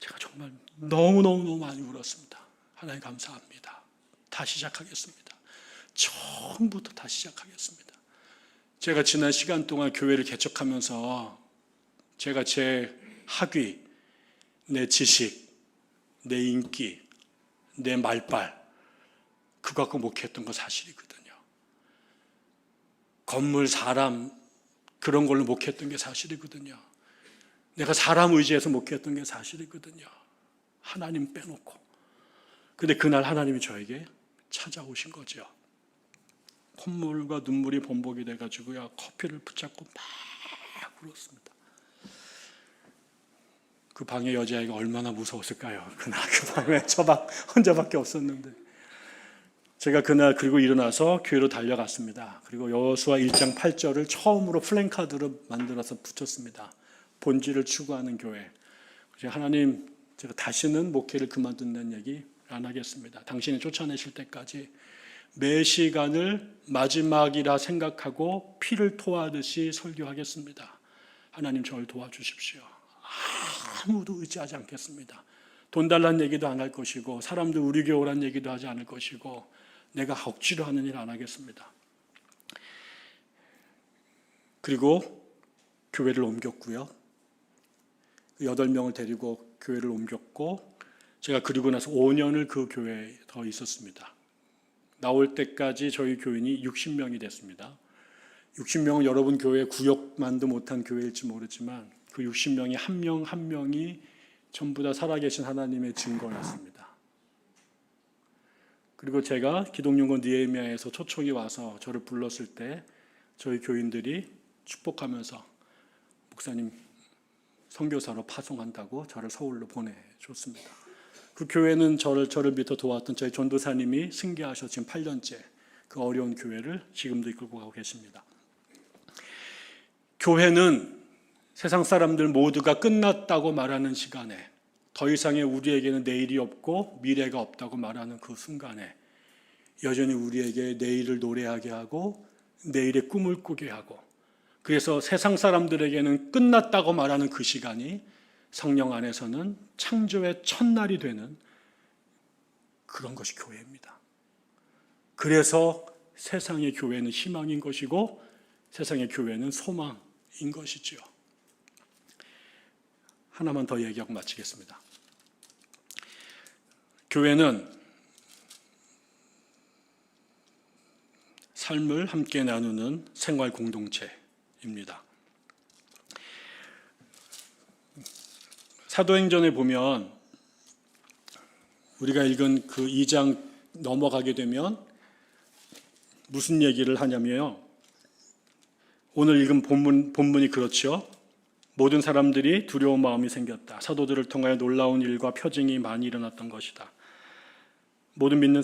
제가 정말 너무너무 많이 울었습니다. 하나님 감사합니다. 다시 시작하겠습니다. 처음부터 다시 시작하겠습니다. 제가 지난 시간 동안 교회를 개척하면서 제가 제 학위, 내 지식, 내 인기, 내 말빨 그거 갖고 목회했던 거 사실이거든요. 건물, 사람 그런 걸로 목회했던 게 사실이거든요. 내가 사람 의지해서 목회했던 게 사실이거든요. 하나님 빼놓고. 근데 그날 하나님이 저에게 찾아오신 거죠. 콧물과 눈물이 범벅이 돼가지고요. 커피를 붙잡고 막 울었습니다. 그 방에 여자아이가 얼마나 무서웠을까요? 그날 그 방에 저 혼자밖에 없었는데. 제가 그날 그리고 일어나서 교회로 달려갔습니다. 그리고 여호수아 1장 8절을 처음으로 플랜카드로 만들어서 붙였습니다. 본질을 추구하는 교회. 하나님, 제가 다시는 목회를 그만둔다는 얘기 안 하겠습니다. 당신이 쫓아내실 때까지 매 시간을 마지막이라 생각하고 피를 토하듯이 설교하겠습니다. 하나님 저를 도와주십시오. 아무도 의지하지 않겠습니다. 돈 달라는 얘기도 안 할 것이고 사람들 우리 교회 오라는 얘기도 하지 않을 것이고 내가 억지로 하는 일 안 하겠습니다. 그리고 교회를 옮겼고요. 8명을 데리고 교회를 옮겼고 제가 그리고 나서 5년을 그 교회에 더 있었습니다. 나올 때까지 저희 교인이 60명이 됐습니다. 60명은 여러분 교회 구역만도 못한 교회일지 모르지만 그 60명이 한 명 한 명이 전부 다 살아계신 하나님의 증거였습니다. 그리고 제가 기독연구원 느헤미야에서 초청이 와서 저를 불렀을 때 저희 교인들이 축복하면서 목사님 선교사로 파송한다고 저를 서울로 보내줬습니다. 그 교회는 저를 밑에 도왔던 저희 전도사님이 승계하셔서 지금 8년째 그 어려운 교회를 지금도 이끌고 가고 계십니다. 교회는 세상 사람들 모두가 끝났다고 말하는 시간에 더 이상의 우리에게는 내일이 없고 미래가 없다고 말하는 그 순간에 여전히 우리에게 내일을 노래하게 하고 내일의 꿈을 꾸게 하고 그래서 세상 사람들에게는 끝났다고 말하는 그 시간이 성령 안에서는 창조의 첫날이 되는 그런 것이 교회입니다. 그래서 세상의 교회는 희망인 것이고 세상의 교회는 소망인 것이지요. 하나만 더 얘기하고 마치겠습니다. 교회는 삶을 함께 나누는 생활 공동체입니다. 사도행전에 보면 우리가 읽은 그 2장 넘어가게 되면 무슨 얘기를 하냐면요. 오늘 읽은 본문이 그렇죠. 모든 사람들이 두려운 마음이 생겼다. 사도들을 통하여 놀라운 일과 표징이 많이 일어났던 것이다. 모든 믿는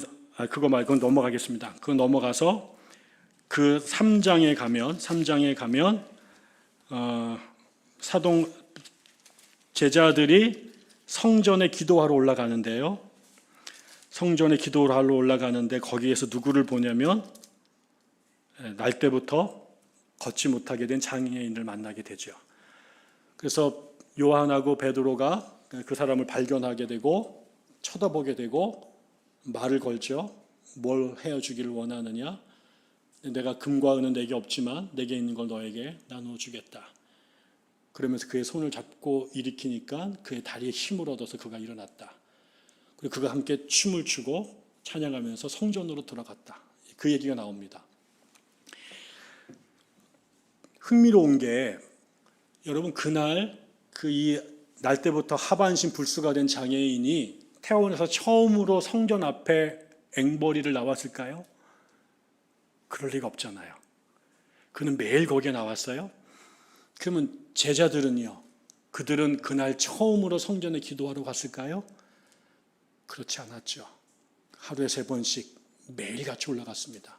그거 말고 넘어가겠습니다. 그거 넘어가서 그 3장에 가면 사동 제자들이 성전에 기도하러 올라가는데요. 성전에 기도하러 올라가는데 거기에서 누구를 보냐면 날 때부터 걷지 못하게 된 장애인을 만나게 되죠. 그래서 요한하고 베드로가 그 사람을 발견하게 되고 쳐다보게 되고 말을 걸죠. 뭘 헤어주기를 원하느냐? 내가 금과 은은 내게 없지만 내게 있는 걸 너에게 나누어 주겠다. 그러면서 그의 손을 잡고 일으키니까 그의 다리에 힘을 얻어서 그가 일어났다. 그리고 그가 함께 춤을 추고 찬양하면서 성전으로 들어갔다. 그 얘기가 나옵니다. 흥미로운 게 여러분 그날 이 날 때부터 하반신 불수가 된 장애인이 태어나서 처음으로 성전 앞에 앵벌이를 나왔을까요? 그럴 리가 없잖아요. 그는 매일 거기에 나왔어요. 그러면 제자들은요? 그들은 그날 처음으로 성전에 기도하러 갔을까요? 그렇지 않았죠. 하루에 3번씩 매일 같이 올라갔습니다.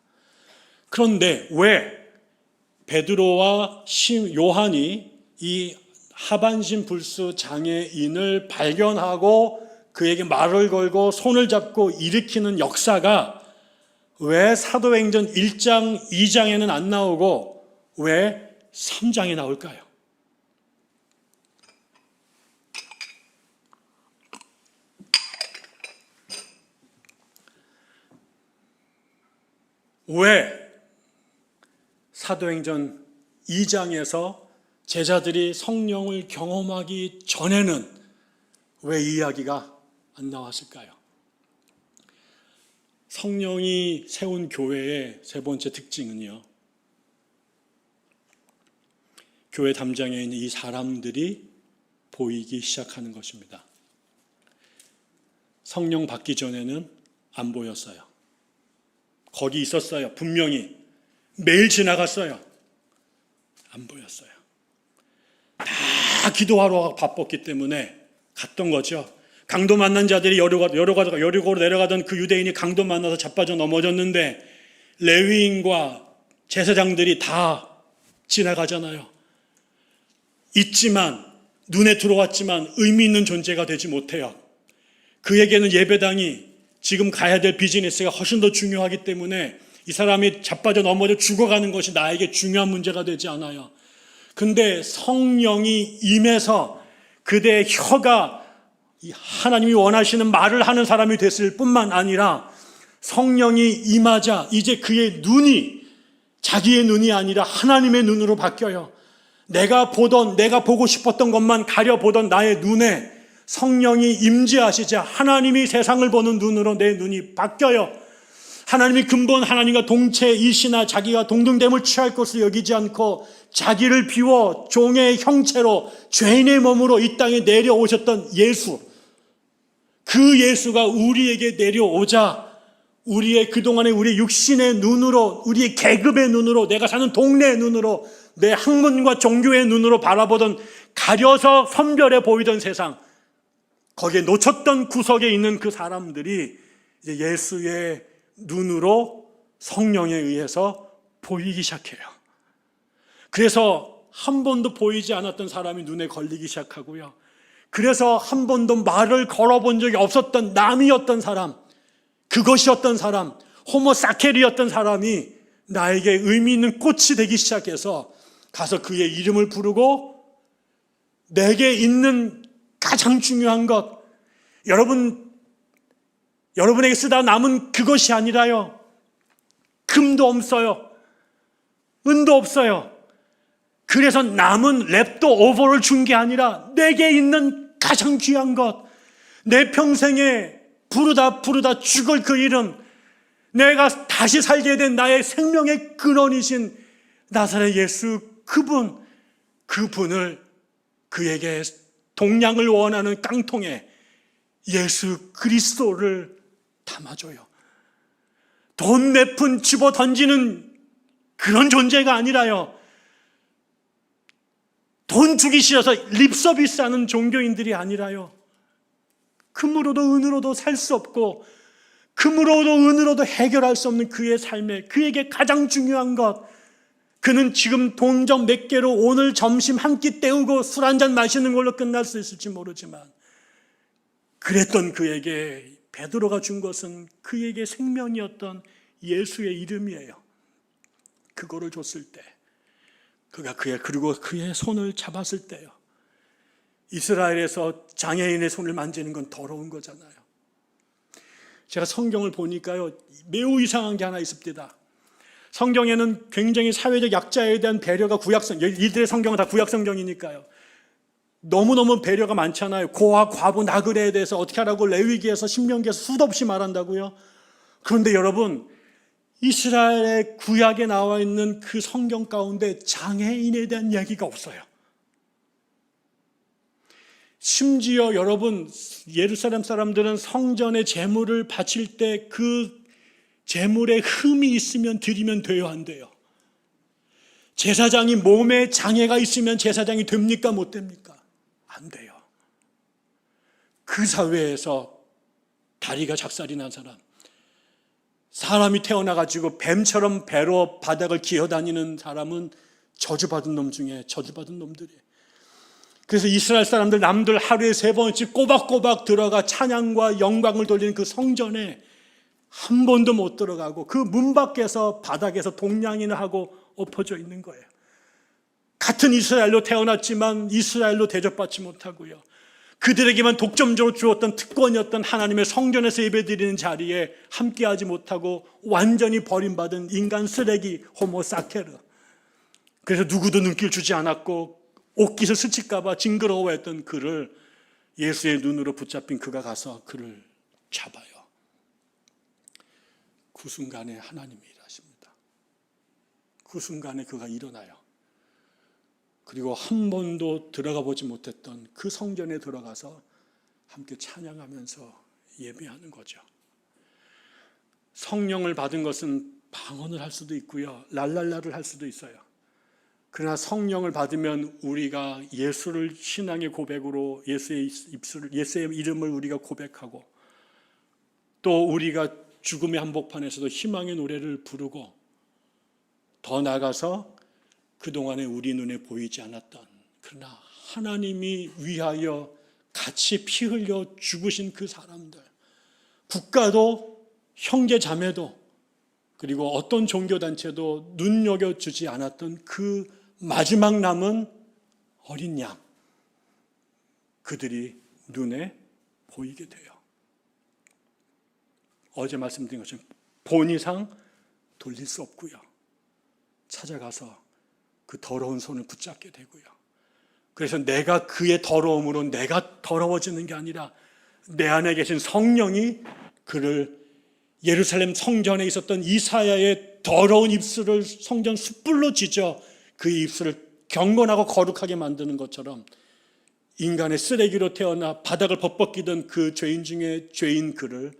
그런데 왜 베드로와 요한이 이 하반신 불수 장애인을 발견하고 그에게 말을 걸고 손을 잡고 일으키는 역사가 왜 사도행전 1장, 2장에는 안 나오고 왜 3장에 나올까요? 왜 사도행전 2장에서 제자들이 성령을 경험하기 전에는 왜 이 이야기가 안 나왔을까요? 성령이 세운 교회의 3번째 특징은요. 교회 담장에 있는 이 사람들이 보이기 시작하는 것입니다. 성령 받기 전에는 안 보였어요. 거기 있었어요. 분명히. 매일 지나갔어요. 안 보였어요. 다 기도하러 바빴기 때문에 갔던 거죠. 강도 만난 자들이 여리고로 내려가던 그 유대인이 강도 만나서 자빠져 넘어졌는데 레위인과 제사장들이 다 지나가잖아요. 있지만 눈에 들어왔지만 의미 있는 존재가 되지 못해요. 그에게는 예배당이 지금 가야 될 비즈니스가 훨씬 더 중요하기 때문에 이 사람이 자빠져 넘어져 죽어가는 것이 나에게 중요한 문제가 되지 않아요. 근데 성령이 임해서 그대의 혀가 하나님이 원하시는 말을 하는 사람이 됐을 뿐만 아니라 성령이 임하자 이제 그의 눈이 자기의 눈이 아니라 하나님의 눈으로 바뀌어요. 내가 보고 싶었던 것만 가려보던 나의 눈에 성령이 임재하시자 하나님이 세상을 보는 눈으로 내 눈이 바뀌어요. 하나님이 근본 하나님과 동체이시나 자기가 동등됨을 취할 것을 여기지 않고 자기를 비워 종의 형체로 죄인의 몸으로 이 땅에 내려오셨던 예수, 그 예수가 우리에게 내려오자 우리의 그동안의 우리의 육신의 눈으로, 우리의 계급의 눈으로, 내가 사는 동네의 눈으로, 내 학문과 종교의 눈으로 바라보던 가려서 선별해 보이던 세상, 거기에 놓쳤던 구석에 있는 그 사람들이 이제 예수의 눈으로 성령에 의해서 보이기 시작해요. 그래서 한 번도 보이지 않았던 사람이 눈에 걸리기 시작하고요. 그래서 한 번도 말을 걸어본 적이 없었던 남이었던 사람, 그것이었던 사람, 호모사케리였던 사람이 나에게 의미 있는 꽃이 되기 시작해서 가서 그의 이름을 부르고 내게 있는 가장 중요한 것, 여러분에게 쓰다 남은 그것이 아니라요. 금도 없어요. 은도 없어요. 그래서 남은 랩도 오버를 준 게 아니라 내게 있는 가장 귀한 것, 내 평생에 부르다 죽을 그 이름, 내가 다시 살게 된 나의 생명의 근원이신 나사렛 예수, 그분을 그에게 동량을 원하는 깡통에 예수 그리스도를 담아줘요. 돈 몇 푼 집어 던지는 그런 존재가 아니라요. 돈 주기 싫어서 립서비스하는 종교인들이 아니라요. 금으로도 은으로도 살 수 없고 금으로도 은으로도 해결할 수 없는 그의 삶에 그에게 가장 중요한 것, 그는 지금 동전 몇 개로 오늘 점심 한 끼 때우고 술 한잔 마시는 걸로 끝날 수 있을지 모르지만 그랬던 그에게 베드로가 준 것은 그에게 생명이었던 예수의 이름이에요. 그거를 줬을 때 그리고 그의 손을 잡았을 때요, 이스라엘에서 장애인의 손을 만지는 건 더러운 거잖아요. 제가 성경을 보니까요, 매우 이상한 게 하나 있습니다. 성경에는 굉장히 사회적 약자에 대한 배려가 이들의 성경은 다 구약성경이니까요. 너무너무 배려가 많잖아요. 고아, 과부, 나그네에 대해서 어떻게 하라고 레위기에서 신명기에서 수도 없이 말한다고요. 그런데 여러분, 이스라엘의 구약에 나와 있는 그 성경 가운데 장애인에 대한 이야기가 없어요. 심지어 여러분, 예루살렘 사람들은 성전에 제물을 바칠 때 그 제물에 흠이 있으면 드리면 돼요, 안 돼요? 제사장이 몸에 장애가 있으면 제사장이 됩니까, 못 됩니까? 안 돼요. 그 사회에서 다리가 작살이 난 사람이 태어나가지고 뱀처럼 배로 바닥을 기어다니는 사람은 저주받은 놈 중에 저주받은 놈들이에요. 그래서 이스라엘 사람들, 남들 하루에 3번씩 꼬박꼬박 들어가 찬양과 영광을 돌리는 그 성전에 한 번도 못 들어가고 그 문 밖에서 바닥에서 동냥이나 하고 엎어져 있는 거예요. 같은 이스라엘로 태어났지만 이스라엘로 대접받지 못하고요, 그들에게만 독점적으로 주었던 특권이었던 하나님의 성전에서 예배드리는 자리에 함께하지 못하고 완전히 버림받은 인간 쓰레기 호모사케르. 그래서 누구도 눈길 주지 않았고 옷깃을 스칠까 봐 징그러워했던 그를 예수의 눈으로 붙잡힌 그가 가서 그를 잡아요. 그 순간에 하나님이 일하십니다. 그 순간에 그가 일어나요. 그리고 한 번도 들어가 보지 못했던 그 성전에 들어가서 함께 찬양하면서 예배하는 거죠. 성령을 받은 것은 방언을 할 수도 있고요, 랄랄라를 할 수도 있어요. 그러나 성령을 받으면 우리가 예수를 신앙의 고백으로 예수의 이름을 우리가 고백하고, 또 우리가 죽음의 한복판에서도 희망의 노래를 부르고, 더 나아가서 그동안에 우리 눈에 보이지 않았던, 그러나 하나님이 위하여 같이 피 흘려 죽으신 그 사람들, 국가도 형제 자매도 그리고 어떤 종교단체도 눈여겨주지 않았던 그 마지막 남은 어린 양, 그들이 눈에 보이게 돼요. 어제 말씀드린 것처럼 본 이상 돌릴 수 없고요, 찾아가서 그 더러운 손을 붙잡게 되고요. 그래서 내가 그의 더러움으로 내가 더러워지는 게 아니라 내 안에 계신 성령이 그를 예루살렘 성전에 있었던 이사야의 더러운 입술을 성전 숯불로 지져 그 입술을 경건하고 거룩하게 만드는 것처럼 인간의 쓰레기로 태어나 바닥을 벗벗기던 그 죄인 중에 죄인 그를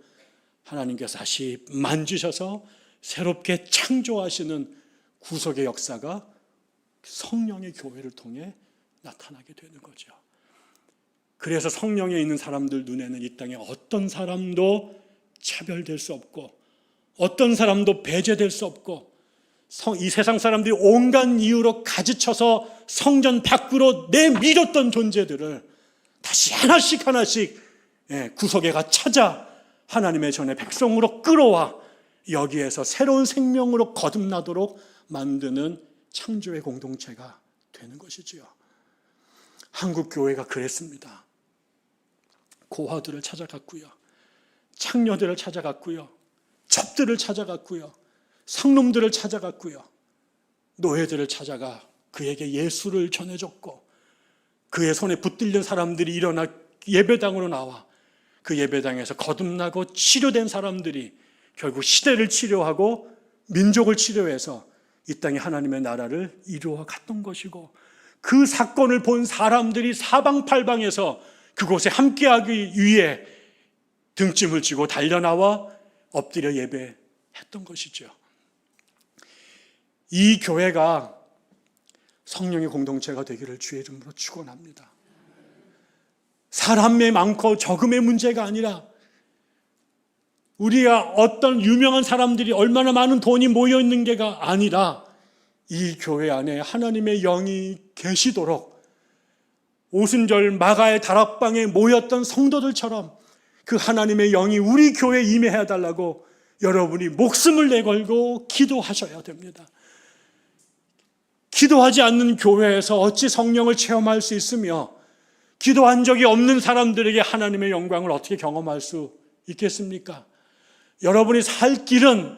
하나님께서 다시 만지셔서 새롭게 창조하시는 구속의 역사가 성령의 교회를 통해 나타나게 되는 거죠. 그래서 성령에 있는 사람들 눈에는 이 땅에 어떤 사람도 차별될 수 없고 어떤 사람도 배제될 수 없고, 이 세상 사람들이 온갖 이유로 가지쳐서 성전 밖으로 내밀었던 존재들을 다시 하나씩 구속애가 찾아 하나님의 전에 백성으로 끌어와 여기에서 새로운 생명으로 거듭나도록 만드는 창조의 공동체가 되는 것이지요. 한국 교회가 그랬습니다. 고아들을 찾아갔고요, 창녀들을 찾아갔고요, 첩들을 찾아갔고요, 상놈들을 찾아갔고요, 노예들을 찾아가 그에게 예수를 전해줬고, 그의 손에 붙들린 사람들이 일어나 예배당으로 나와 그 예배당에서 거듭나고 치료된 사람들이 결국 시대를 치료하고 민족을 치료해서 이 땅에 하나님의 나라를 이루어 갔던 것이고, 그 사건을 본 사람들이 사방팔방에서 그곳에 함께하기 위해 등짐을 지고 달려나와 엎드려 예배했던 했던 것이죠. 이 교회가 성령의 공동체가 되기를 주의 이름으로 축원합니다. 사람의 많고 적음의 문제가 아니라 우리가 어떤 유명한 사람들이 얼마나 많은 돈이 모여 있는 게가 아니라 이 교회 안에 하나님의 영이 계시도록 오순절 마가의 다락방에 모였던 성도들처럼 그 하나님의 영이 우리 교회에 임해야 달라고 여러분이 목숨을 내걸고 기도하셔야 됩니다. 기도하지 않는 교회에서 어찌 성령을 체험할 수 있으며 기도한 적이 없는 사람들에게 하나님의 영광을 어떻게 경험할 수 있겠습니까? 여러분이 살 길은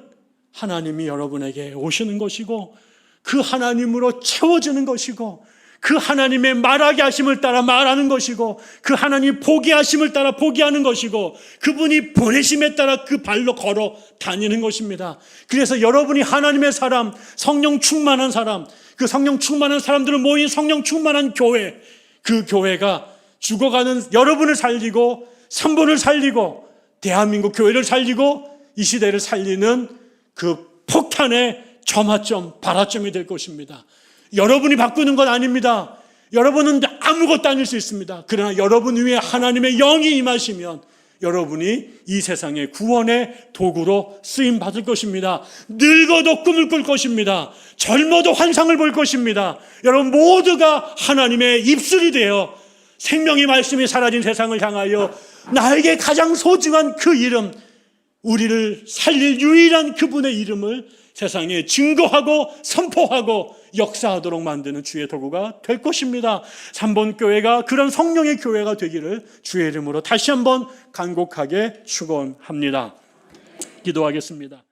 하나님이 여러분에게 오시는 것이고 그 하나님으로 채워지는 것이고 그 하나님의 말하게 하심을 따라 말하는 것이고 그 하나님 보게 하심을 따라 보게 하는 것이고 그분이 보내심에 따라 그 발로 걸어 다니는 것입니다. 그래서 여러분이 하나님의 사람, 성령 충만한 사람, 그 성령 충만한 사람들을 모인 성령 충만한 교회, 그 교회가 죽어가는 여러분을 살리고 삼본을 살리고 대한민국 교회를 살리고 이 시대를 살리는 그 폭탄의 점화점, 발화점이 될 것입니다. 여러분이 바꾸는 건 아닙니다. 여러분은 아무것도 아닐 수 있습니다. 그러나 여러분 위에 하나님의 영이 임하시면 여러분이 이 세상의 구원의 도구로 쓰임받을 것입니다. 늙어도 꿈을 꿀 것입니다. 젊어도 환상을 볼 것입니다. 여러분 모두가 하나님의 입술이 되어 생명의 말씀이 사라진 세상을 향하여 나에게 가장 소중한 그 이름, 우리를 살릴 유일한 그분의 이름을 세상에 증거하고 선포하고 역사하도록 만드는 주의 도구가 될 것입니다. 삼본교회가 그런 성령의 교회가 되기를 주의 이름으로 다시 한번 간곡하게 축원합니다. 기도하겠습니다.